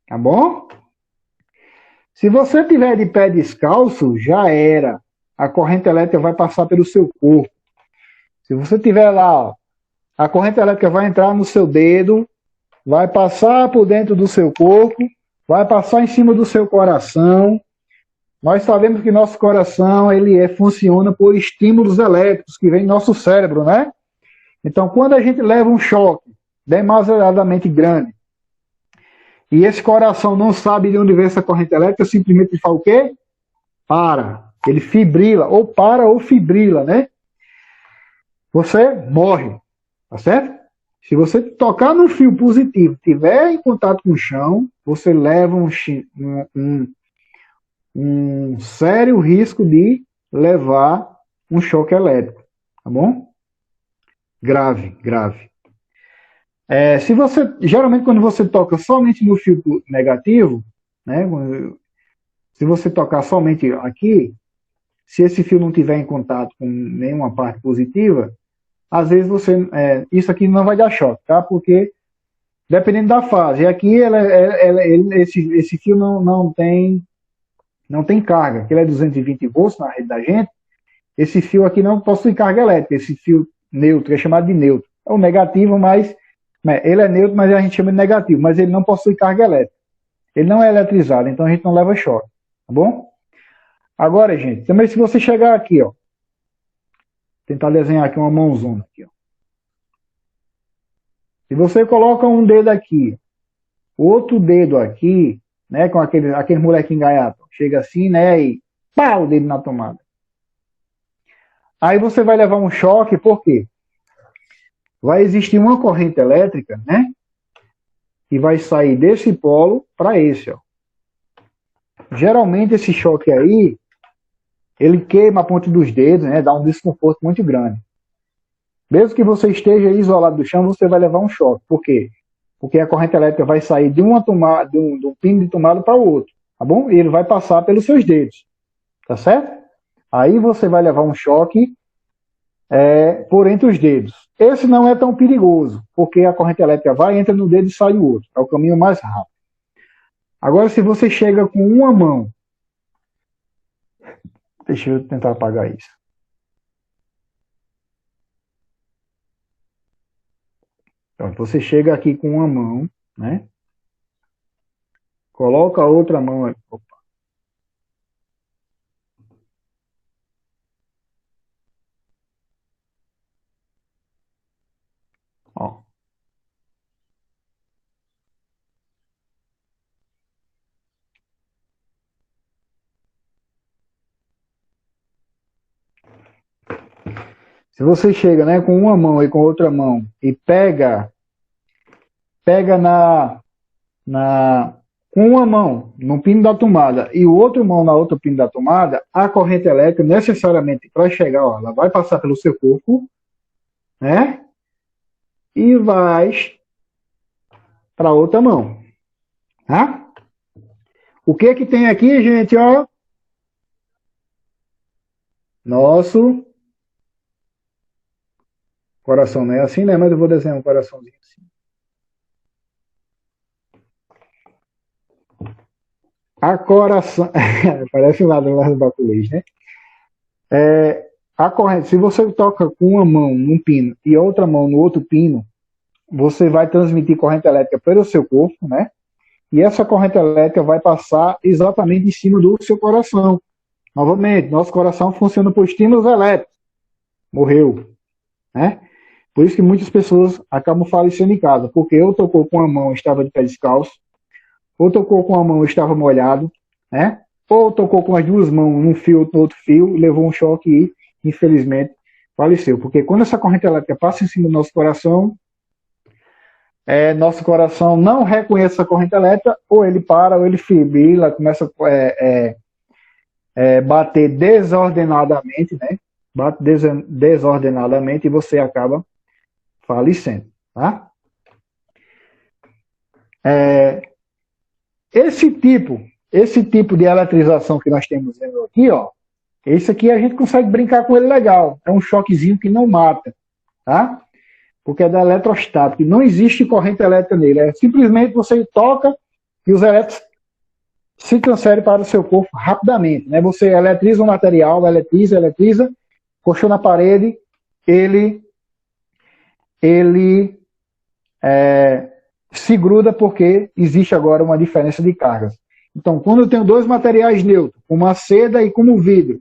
tá bom? Se você tiver de pé descalço, já era. A corrente elétrica vai passar pelo seu corpo. Se você tiver lá, ó, a corrente elétrica vai entrar no seu dedo, vai passar por dentro do seu corpo, vai passar em cima do seu coração. Nós sabemos que nosso coração funciona por estímulos elétricos que vêm do nosso cérebro, né? Então, quando a gente leva um choque demasiadamente grande e esse coração não sabe de onde vem essa corrente elétrica, simplesmente ele fala o quê? Para. Ele fibrila, ou para ou fibrila, né? Você morre, tá certo? Se você tocar no fio positivo, tiver em contato com o chão, você leva um sério risco de levar um choque elétrico, tá bom? Grave, grave. Geralmente quando você toca somente no fio negativo, né? Se você tocar somente aqui, se esse fio não tiver em contato com nenhuma parte positiva, às vezes isso aqui não vai dar choque, tá? Porque dependendo da fase, aqui esse fio não tem carga, que ele é 220 volts na rede da gente, esse fio aqui não possui carga elétrica, esse fio neutro, é chamado de neutro. É o negativo, mas ele é neutro, mas a gente chama de negativo, mas ele não possui carga elétrica. Ele não é eletrizado, então a gente não leva choque, tá bom? Agora, gente, também se você chegar aqui, ó, tentar desenhar aqui uma mãozona aqui, ó. Se você coloca um dedo aqui, outro dedo aqui, né, com aquele molequinho gaiato, chega assim, né, e pá, o dedo na tomada. Aí você vai levar um choque, por quê? Vai existir uma corrente elétrica, né, que vai sair desse polo para esse, ó. Geralmente esse choque aí, ele queima a ponta dos dedos, né, dá um desconforto muito grande. Mesmo que você esteja isolado do chão, você vai levar um choque. Por quê? Porque a corrente elétrica vai sair de uma tomada, de um pino de tomada para o outro, tá bom? E ele vai passar pelos seus dedos, tá certo? Aí você vai levar um choque por entre os dedos. Esse não é tão perigoso, porque a corrente elétrica vai, entra no dedo e sai no outro. É o caminho mais rápido. Agora, se você chega com uma mão, deixa eu tentar apagar isso. Então, você chega aqui com uma mão, né? Coloca a outra mão aqui. Opa. Se você chega, né, com uma mão e com outra mão e pega com uma mão no pino da tomada e o outro mão na outra pino da tomada, a corrente elétrica necessariamente para chegar, ó, ela vai passar pelo seu corpo, né? E vai para outra mão, tá? O que que tem aqui, gente, ó? Nosso coração, não é assim, né? Mas eu vou desenhar um coraçãozinho assim. A coração, parece um ladrão lá do baculês, né? A corrente, se você toca com uma mão num pino e a outra mão no outro pino, você vai transmitir corrente elétrica pelo seu corpo, né? E essa corrente elétrica vai passar exatamente em cima do seu coração. Novamente, nosso coração funciona por estímulos elétricos. Morreu, né? Por isso que muitas pessoas acabam falecendo em casa, porque ou tocou com a mão e estava de pé descalço, ou tocou com a mão e estava molhado, né? Ou tocou com as duas mãos num fio, no outro fio, levou um choque e, infelizmente, faleceu. Porque quando essa corrente elétrica passa em cima do nosso coração não reconhece essa corrente elétrica, ou ele para, ou ele fibrila, começa a bater desordenadamente, né? Bate desordenadamente e você acaba falecendo, tá? Esse tipo de eletrização que nós temos aqui, ó, esse aqui a gente consegue brincar com ele legal. É um choquezinho que não mata, tá? Porque é da eletrostática. Não existe corrente elétrica nele. É simplesmente você toca e os elétrons se transferem para o seu corpo rapidamente, né? Você eletriza o material, eletriza, puxou na parede, ele se gruda porque existe agora uma diferença de cargas. Então, quando eu tenho dois materiais neutros, como a seda e como o vidro,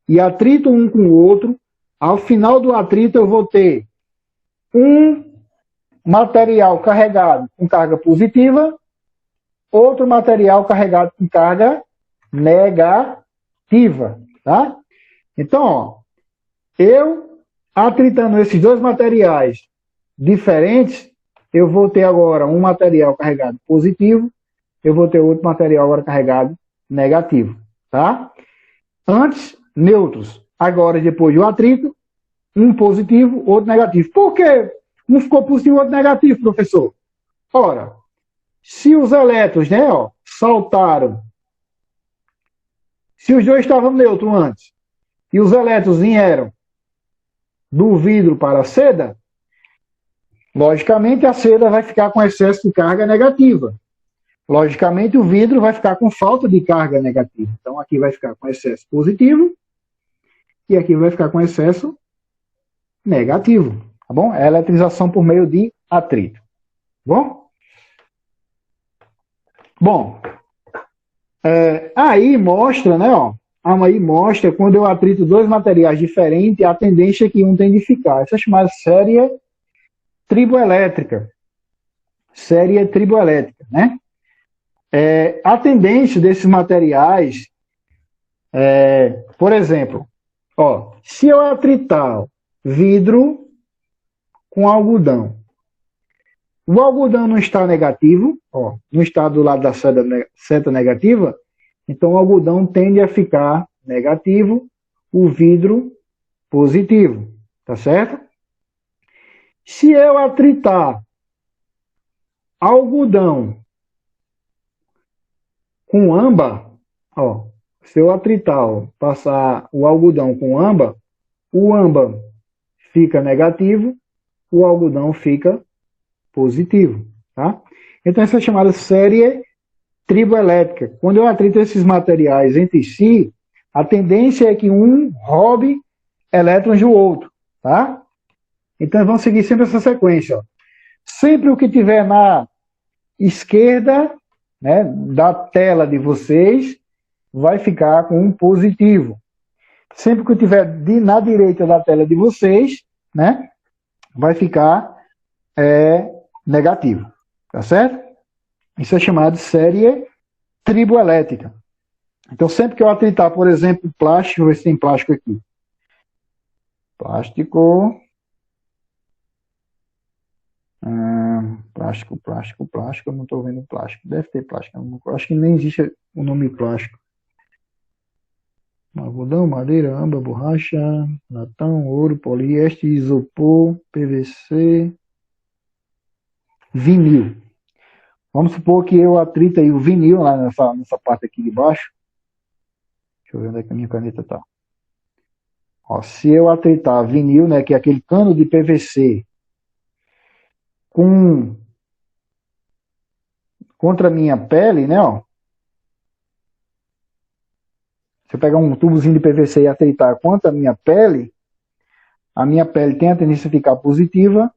e atrito um com o outro, ao final do atrito eu vou ter um material carregado com carga positiva, outro material carregado com carga negativa, tá? Então, ó, eu atritando esses dois materiais diferentes, eu vou ter agora um material carregado positivo, eu vou ter outro material agora carregado negativo, tá? Antes, neutros. Agora, depois do atrito, um positivo, outro negativo. Por que um ficou positivo e outro negativo, professor? Ora, se os elétrons, né, ó, saltaram, se os dois estavam neutros antes, e os elétrons vieram do vidro para a seda, logicamente a seda vai ficar com excesso de carga negativa. Logicamente o vidro vai ficar com falta de carga negativa. Então aqui vai ficar com excesso positivo e aqui vai ficar com excesso negativo. Tá bom? É a eletrização por meio de atrito. Tá bom? Aí mostra, né, ó, aí mostra quando eu atrito dois materiais diferentes, a tendência é que um tende a ficar. Essa é chamada série triboelétrica. Série triboelétrica, né? A tendência desses materiais, por exemplo, ó, se eu atritar vidro com algodão, o algodão não está negativo, ó, não está do lado da seta negativa, então o algodão tende a ficar negativo, o vidro positivo, tá certo? Se eu atritar algodão com âmbar, ó, se eu atritar, ó, passar o algodão com âmbar, o âmbar fica negativo, o algodão fica positivo, tá? Então essa é chamada série triboelétrica. Quando eu atrito esses materiais entre si, a tendência é que um roube elétrons do outro, tá? Então vamos seguir sempre essa sequência, ó. Sempre o que tiver na esquerda, né, da tela de vocês, vai ficar com um positivo. Sempre que tiver na direita da tela de vocês, né, vai ficar negativo. Tá certo? Isso é chamado de série triboelétrica. Então, sempre que eu atritar, por exemplo, plástico, vou ver se tem plástico aqui. Plástico. Plástico. Eu não estou vendo plástico. Deve ter plástico. Eu acho que nem existe o nome plástico. Algodão, madeira, âmbar, borracha, latão, ouro, poliéster, isopor, PVC, vinil. Vamos supor que eu atrito aí o vinil lá nessa parte aqui de baixo. Deixa eu ver onde é que a minha caneta está. Ó, se eu atritar vinil, né, que é aquele cano de PVC, contra a minha pele, né, ó. Se eu pegar um tubozinho de PVC e atritar contra a minha pele tem a tendência a ficar positiva,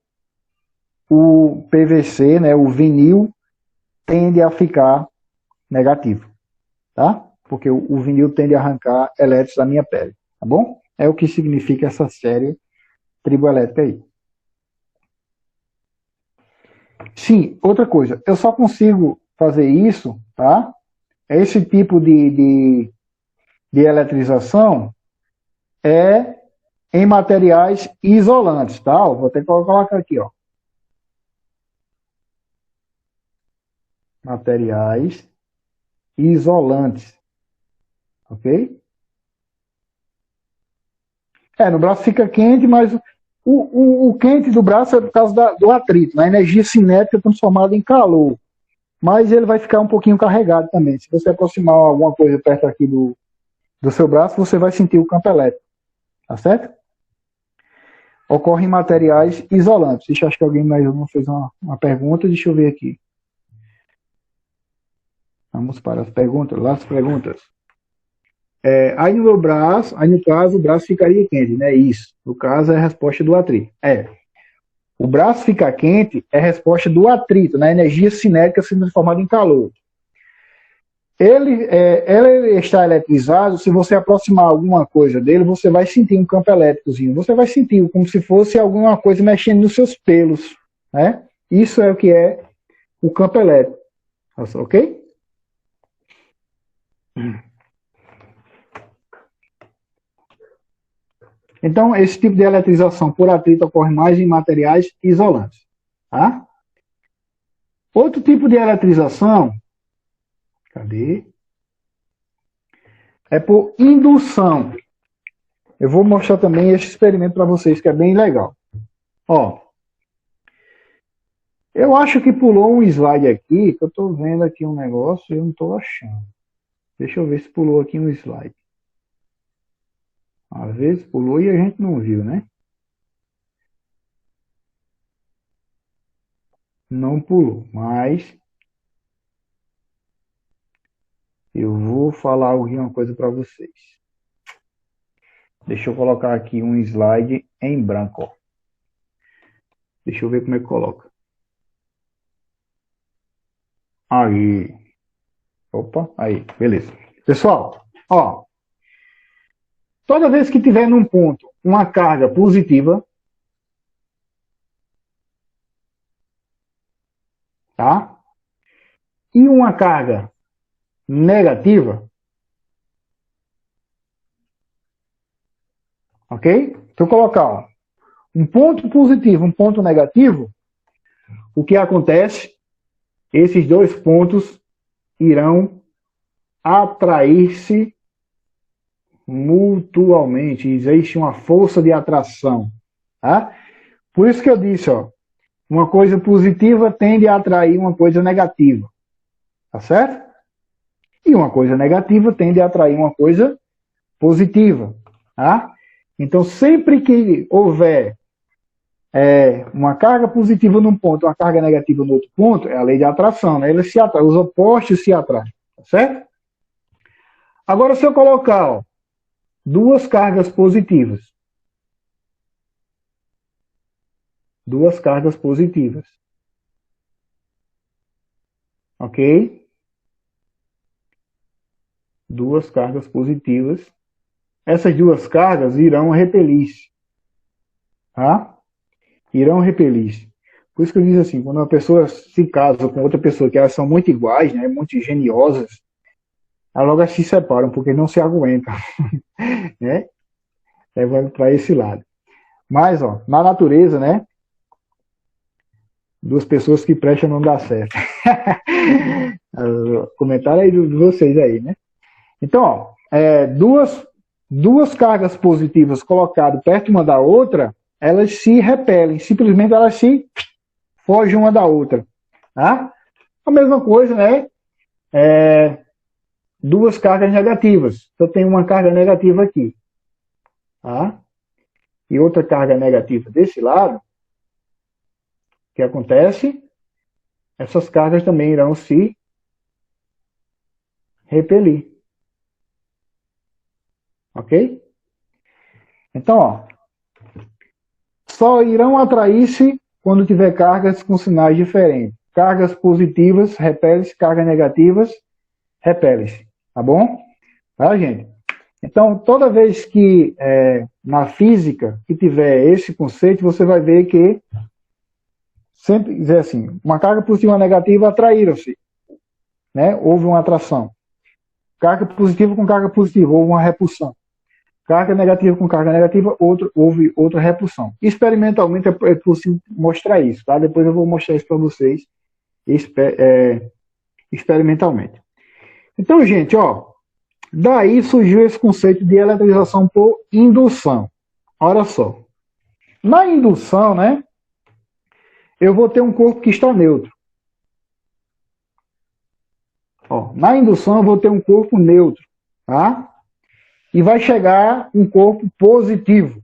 o PVC, né, o vinil, tende a ficar negativo, tá? Porque o vinil tende a arrancar elétrons da minha pele, tá bom? É o que significa essa série triboelétrica aí. Sim, outra coisa, eu só consigo fazer isso, tá? Esse tipo de eletrização é em materiais isolantes, tá? Vou até colocar aqui, ó. Materiais isolantes, ok? No braço fica quente, mas o quente do braço é por causa do atrito, na energia cinética transformada em calor. Mas ele vai ficar um pouquinho carregado também. Se você aproximar alguma coisa perto aqui do seu braço, você vai sentir o campo elétrico, tá certo? Ocorre em materiais isolantes. Deixa eu acho que alguém mais não fez uma pergunta, deixa eu ver aqui. Vamos para as perguntas, aí no meu braço, aí no caso o braço ficaria quente, né? Isso. No caso é a resposta do atrito. O braço ficar quente é a resposta do atrito, na energia cinética sendo transformada em calor. Ele está eletrizado, se você aproximar alguma coisa dele, você vai sentir um campo elétricozinho. Você vai sentir como se fosse alguma coisa mexendo nos seus pelos, né? Isso é o que é o campo elétrico. Ok? Então, esse tipo de eletrização por atrito ocorre mais em materiais isolantes. Tá? Outro tipo de eletrização, é por indução. Eu vou mostrar também esse experimento para vocês, que é bem legal. Ó, eu acho que pulou um slide aqui, que eu estou vendo aqui um negócio e eu não estou achando. Deixa eu ver se pulou aqui um slide. Às vezes pulou e a gente não viu, né? Não pulou, mas eu vou falar alguma coisa para vocês. Deixa eu colocar aqui um slide em branco. Ó. Deixa eu ver como é que coloca. Aí. Opa, aí, beleza. Pessoal, ó. Toda vez que tiver num ponto uma carga positiva, tá? E uma carga negativa, ok? Se eu colocar ó, um ponto positivo, um ponto negativo, o que acontece? Esses dois pontos irão atrair-se mutualmente. Existe uma força de atração, tá? Por isso que eu disse, ó, uma coisa positiva tende a atrair uma coisa negativa, tá certo? E uma coisa negativa tende a atrair uma coisa positiva, tá? Então, sempre que houver uma carga positiva num ponto, uma carga negativa no outro ponto, é a lei de atração, né? Eles se atraem, os opostos se atraem, tá certo? Agora, se eu colocar ó, duas cargas positivas, ok? Duas cargas positivas, essas duas cargas irão repelir-se, tá? Irão repelir-se. Por isso que eu digo assim, quando uma pessoa se casa com outra pessoa que elas são muito iguais, né, muito geniosas, elas logo se separam, porque não se aguentam, né? Levando para esse lado. Mas, ó, na natureza, né? Duas pessoas que prestam não dá certo. Comentário aí de vocês aí, né? Então, ó, duas cargas positivas colocadas perto uma da outra, elas se repelem, simplesmente elas se fogem uma da outra. Tá? A mesma coisa, né? Duas cargas negativas. Então, eu tenho uma carga negativa aqui. Tá? E outra carga negativa desse lado. O que acontece? Essas cargas também irão se repelir. Ok? Então, ó, só irão atrair-se quando tiver cargas com sinais diferentes. Cargas positivas repelem-se, cargas negativas repelem-se. Tá bom? Tá, gente? Então, toda vez que na física que tiver esse conceito, você vai ver que sempre dizer assim, uma carga positiva e uma negativa atraíram-se, né? Houve uma atração. Carga positiva com carga positiva, houve uma repulsão. Carga negativa com carga negativa, houve outra repulsão. Experimentalmente é possível mostrar isso, tá? Depois eu vou mostrar isso para vocês experimentalmente. Então, gente, ó, daí surgiu esse conceito de eletrização por indução. Olha só. Na indução, né, eu vou ter um corpo que está neutro. Ó, na indução eu vou ter um corpo neutro, tá? E vai chegar um corpo positivo.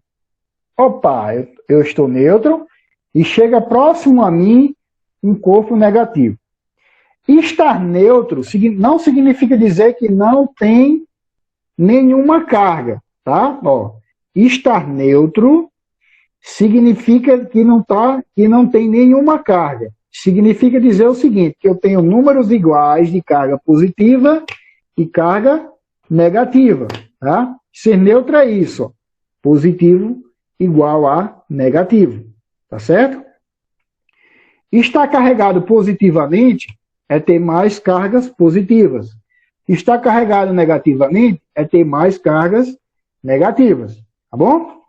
Opa, eu estou neutro e chega próximo a mim um corpo negativo. Estar neutro não significa dizer que não tem nenhuma carga, tá? Ó, estar neutro significa que não tem nenhuma carga. Significa dizer o seguinte, que eu tenho números iguais de carga positiva e carga negativa. Tá? Ser neutro é isso, ó. Positivo igual a negativo, tá certo? Estar carregado positivamente é ter mais cargas positivas. Estar carregado negativamente é ter mais cargas negativas, tá bom?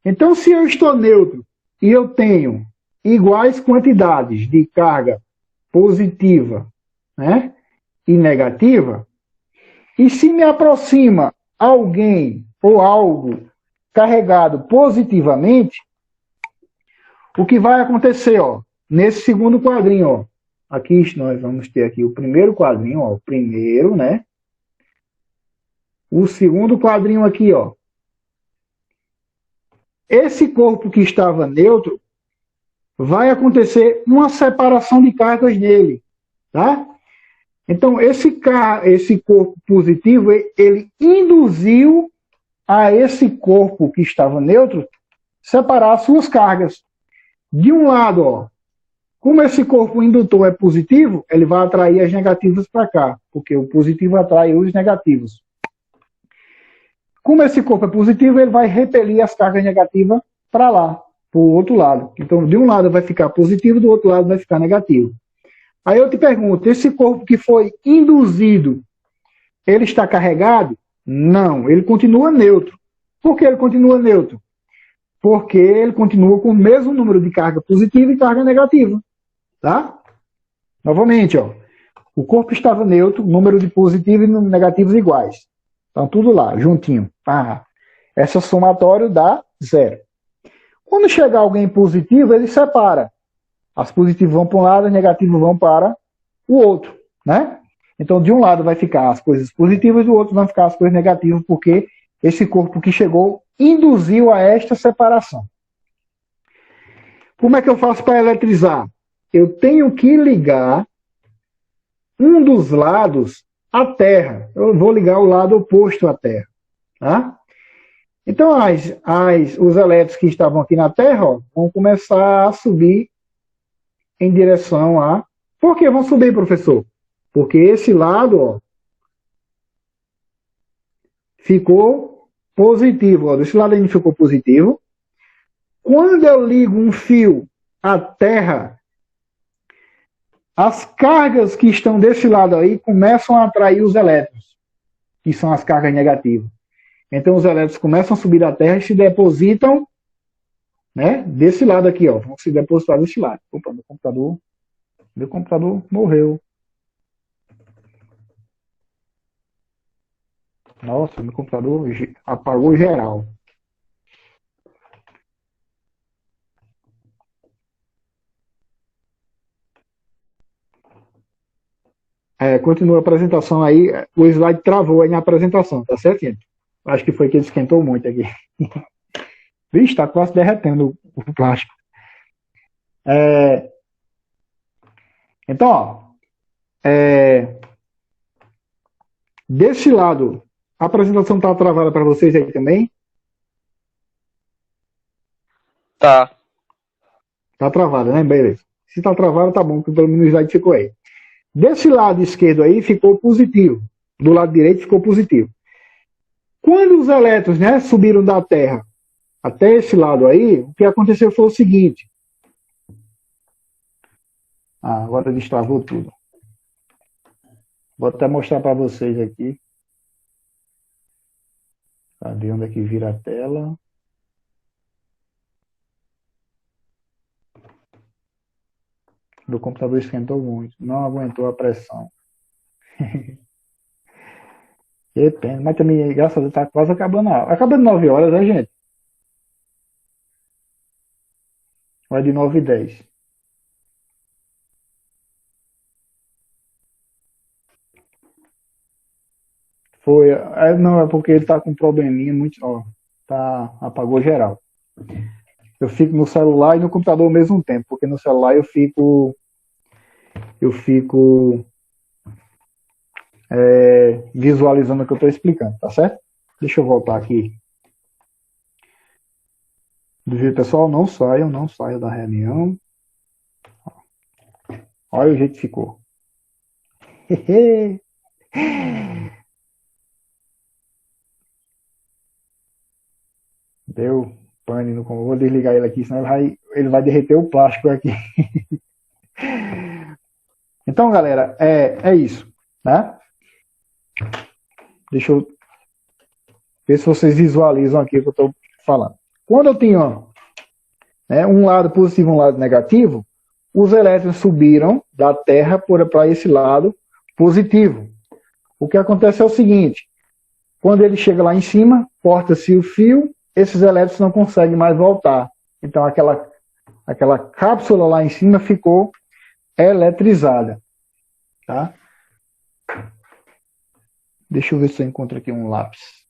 Então, se eu estou neutro e eu tenho iguais quantidades de carga positiva, né, e negativa, e se me aproxima alguém ou algo carregado positivamente, o que vai acontecer, ó, nesse segundo quadrinho, ó, aqui nós vamos ter aqui o primeiro quadrinho, ó, o primeiro, né? O segundo quadrinho aqui, ó. Esse corpo que estava neutro, vai acontecer uma separação de cargas nele, tá? Então, esse corpo positivo, ele induziu a esse corpo que estava neutro separar suas cargas. De um lado, ó, como esse corpo indutor é positivo, ele vai atrair as negativas para cá, porque o positivo atrai os negativos. Como esse corpo é positivo, ele vai repelir as cargas negativas para lá, para o outro lado. Então, de um lado vai ficar positivo, do outro lado vai ficar negativo. Aí eu te pergunto, esse corpo que foi induzido, ele está carregado? Não, ele continua neutro. Por que ele continua neutro? Porque ele continua com o mesmo número de carga positiva e carga negativa. Tá? Novamente, ó, o corpo estava neutro, número de positivos e negativos iguais. Então, tudo lá, juntinho. Essa somatório dá 0. Quando chegar alguém positivo, ele separa. As positivas vão para um lado, as negativas vão para o outro, né? Então, de um lado vai ficar as coisas positivas, do outro vão ficar as coisas negativas, porque esse corpo que chegou induziu a esta separação. Como é que eu faço para eletrizar? Eu tenho que ligar um dos lados à Terra. Eu vou ligar o lado oposto à Terra, tá? Então, os elétrons que estavam aqui na Terra, ó, vão começar a subir em direção a... Por que vão subir, professor? Porque esse lado, ó, ficou positivo. Ó, desse lado ele ficou positivo. Quando eu ligo um fio à Terra, as cargas que estão desse lado aí começam a atrair os elétrons, que são as cargas negativas. Então os elétrons começam a subir da Terra e se depositam né? Desse lado aqui, ó, vão se depositar desse lado. Opa, meu computador morreu. Nossa, meu computador apagou geral. Continua a apresentação aí, o slide travou aí na apresentação, tá certo, gente? Acho que foi que ele esquentou muito aqui. Vixe, tá quase derretendo o plástico. Então, ó, desse lado, a apresentação tá travada para vocês aí também? Tá. Tá travada, né? Beleza. Se tá travada, tá bom, porque pelo menos o slide ficou aí. Desse lado esquerdo aí ficou positivo. Do lado direito ficou positivo. Quando os elétrons, né, subiram da Terra até esse lado aí, o que aconteceu foi o seguinte. Agora destravou tudo. Vou até mostrar para vocês aqui. Cadê onde é que vira a tela? Meu computador esquentou muito. Não aguentou a pressão. Que pena. Mas também, graças a Deus, tá quase acabando a aula. Acabando 9 horas, né, gente? Vai de 9h10. Foi. Não, é porque ele tá com um probleminha muito. Ó, apagou geral. Eu fico no celular e no computador ao mesmo tempo, porque no celular eu fico visualizando o que eu estou explicando, tá certo? Deixa eu voltar aqui. Do jeito, pessoal, não saiam da reunião. Olha o jeito que ficou. Deu pane no computador. Vou desligar ele aqui, senão ele vai derreter o plástico aqui. Então, galera, é isso, né? Deixa eu ver se vocês visualizam aqui o que eu estou falando. Quando eu tenho um lado positivo e um lado negativo, os elétrons subiram da Terra para esse lado positivo. O que acontece é o seguinte, quando ele chega lá em cima, corta-se o fio, esses elétrons não conseguem mais voltar. Então aquela cápsula lá em cima ficou eletrizada. Tá? Deixa eu ver se eu encontro aqui um lápis.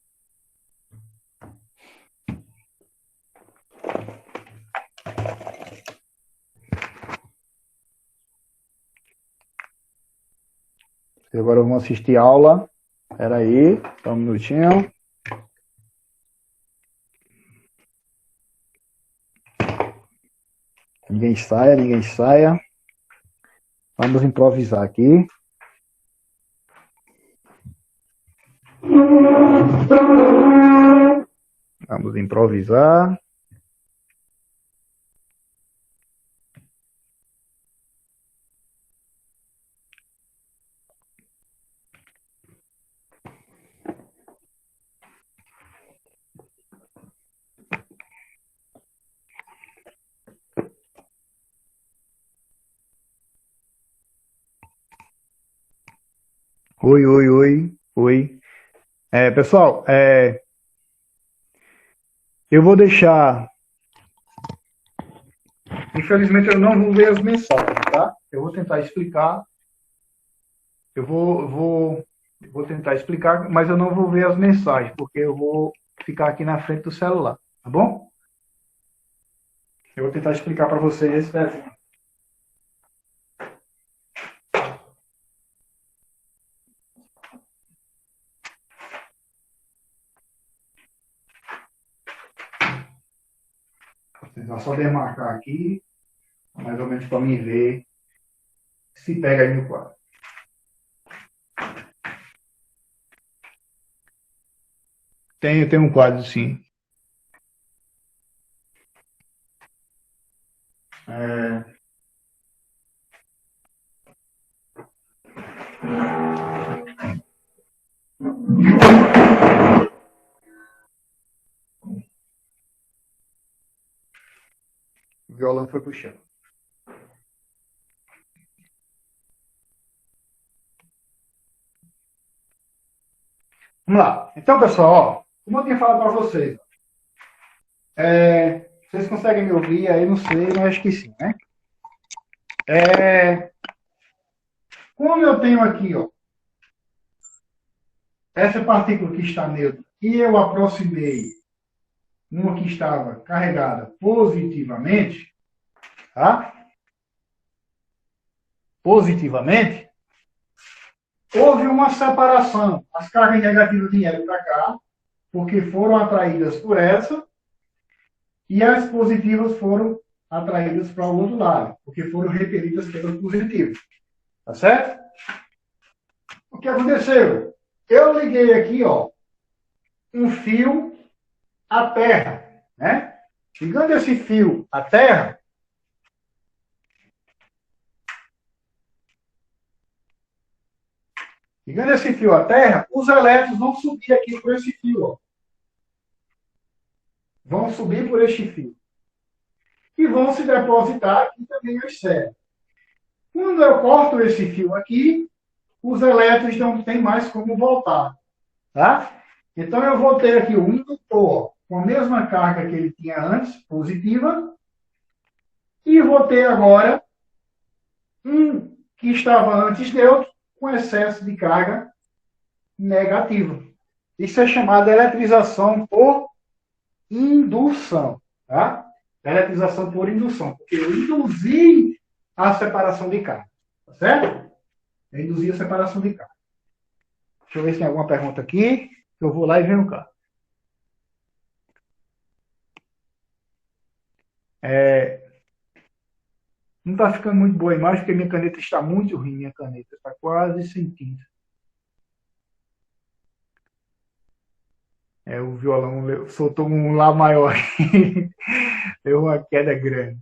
Agora vamos assistir a aula. Espera aí, só um minutinho. Ninguém saia. Vamos improvisar aqui. Vamos improvisar. Oi. Pessoal, eu vou deixar... Infelizmente eu não vou ver as mensagens, tá? Eu vou tentar explicar. Eu vou tentar explicar, mas eu não vou ver as mensagens, porque eu vou ficar aqui na frente do celular, tá bom? Eu vou tentar explicar para vocês esse desenho. Vou tentar só demarcar aqui, mais ou menos para mim ver se pega aí no quadro. Tem um quadro, sim. foi pro chão. Vamos lá. Então, pessoal, ó, como eu tinha falado para vocês, vocês conseguem me ouvir aí? Não sei, mas acho que sim, né? Como eu tenho aqui, ó, essa partícula que está neutra e eu aproximei uma que estava carregada positivamente, tá? Positivamente, houve uma separação. As cargas negativas vieram para cá, porque foram atraídas por essa, e as positivas foram atraídas para o outro lado, porque foram repelidas pelas positivas. Tá certo? O que aconteceu? Eu liguei aqui, ó, um fio à terra, né? Ligando esse fio à terra, os elétrons vão subir aqui por esse fio, ó. Vão subir por este fio. E vão se depositar aqui também na esfera. Quando eu corto esse fio aqui, os elétrons não têm mais como voltar. Tá? Então, eu vou ter aqui o indutor com a mesma carga que ele tinha antes, positiva, e vou ter agora um que estava antes neutro, com excesso de carga negativa. Isso é chamado de eletrização por indução. Tá? Eletrização por indução, porque eu induzi a separação de carga. Tá certo? Eu induzi a separação de carga. Deixa eu ver se tem alguma pergunta aqui. Eu vou lá e venho cá. Não está ficando muito boa a imagem, porque minha caneta está muito ruim. Minha caneta está quase sem tinta. O violão soltou um Lá maior. Deu uma queda grande.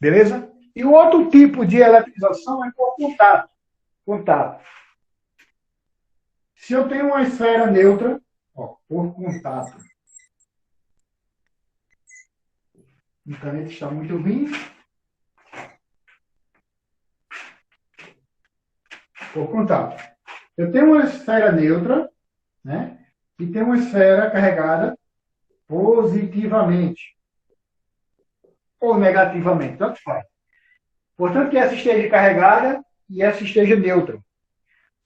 Beleza? E o outro tipo de eletrização é por contato. Contato. Se eu tenho uma esfera neutra, ó, por contato. Minha caneta está muito ruim. Por contato. Eu tenho uma esfera neutra, né? E tenho uma esfera carregada positivamente. Ou negativamente, tanto faz. Portanto, que essa esteja carregada e essa esteja neutra.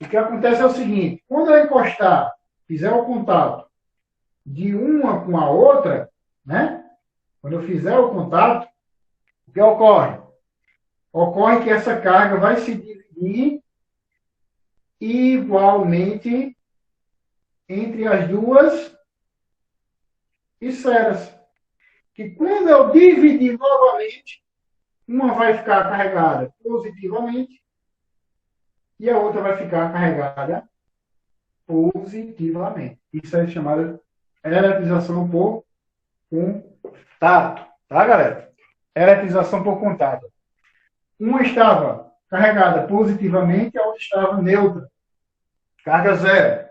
O que acontece é o seguinte: quando eu encostar, fizer o contato de uma com a outra, né? Quando eu fizer o contato, o que ocorre? Ocorre que essa carga vai se dividir igualmente entre as duas esferas. Que quando eu dividir novamente, uma vai ficar carregada positivamente e a outra vai ficar carregada positivamente. Isso é chamado eletrização por contato. Tá, galera? Eletrização por contato. Uma estava carregada positivamente, a outra estava neutra. Carga zero.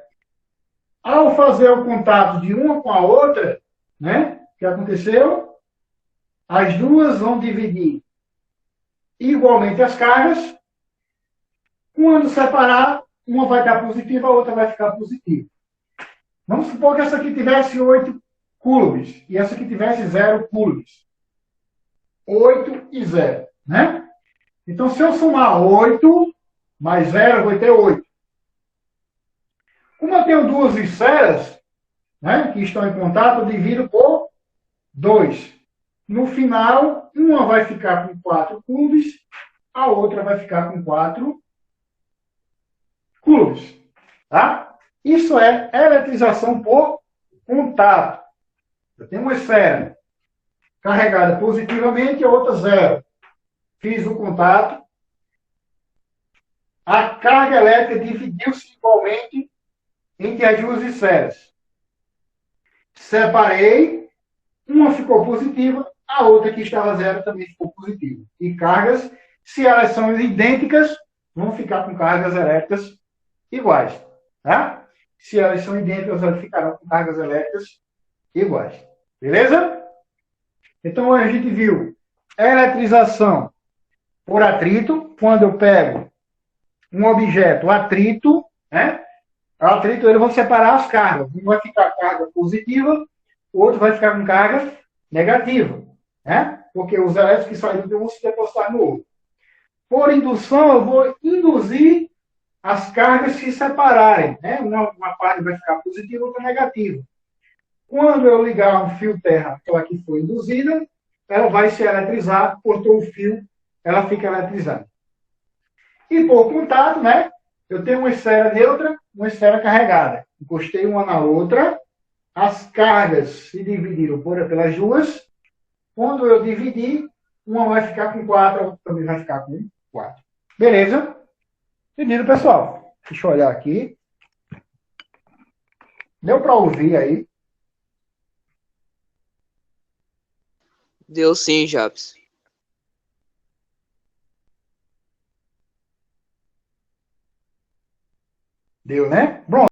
Ao fazer o contato de uma com a outra, né? O que aconteceu? As duas vão dividir igualmente as cargas. Quando separar, uma vai estar positiva, a outra vai ficar positiva. Vamos supor que essa aqui tivesse 8 coulombs e essa aqui tivesse 0 coulombs. 8 e 0, né? Então, se eu somar 8 mais 0, eu vou ter 8. Como eu tenho duas esferas, né, que estão em contato, eu divido por 2. No final, uma vai ficar com 4 coulombs, a outra vai ficar com 4 coulombs. Tá? Isso é eletrização por contato. Eu tenho uma esfera carregada positivamente e a outra zero. Fiz o contato. A carga elétrica dividiu-se igualmente entre as duas esferas. Separei, uma ficou positiva, a outra que estava zero também ficou positiva. E cargas, se elas são idênticas, vão ficar com cargas elétricas iguais. Tá? Se elas são idênticas, elas ficarão com cargas elétricas iguais. Beleza? Então, a gente viu Eletrização por atrito, quando eu pego um objeto atrito, né? Atrito, eles vão separar as cargas. Um vai ficar carga positiva, o outro vai ficar com carga negativa, né? Porque os elétrons que saem de um vão se depositar no outro. Por indução, eu vou induzir as cargas se separarem, né? Uma parte vai ficar positiva, outra negativa. Quando eu ligar um fio terra, aquela que foi induzida, ela vai se eletrizar, cortou o fio, ela fica eletrizada. E por contato, né? Eu tenho uma esfera neutra, uma esfera carregada. Encostei uma na outra, as cargas se dividiram pelas duas. Quando eu dividir, uma vai ficar com 4, a outra também vai ficar com 4. Beleza? Entendido, pessoal? Deixa eu olhar aqui. Deu para ouvir aí? Deu sim, Jobs. Deu, né? Pronto.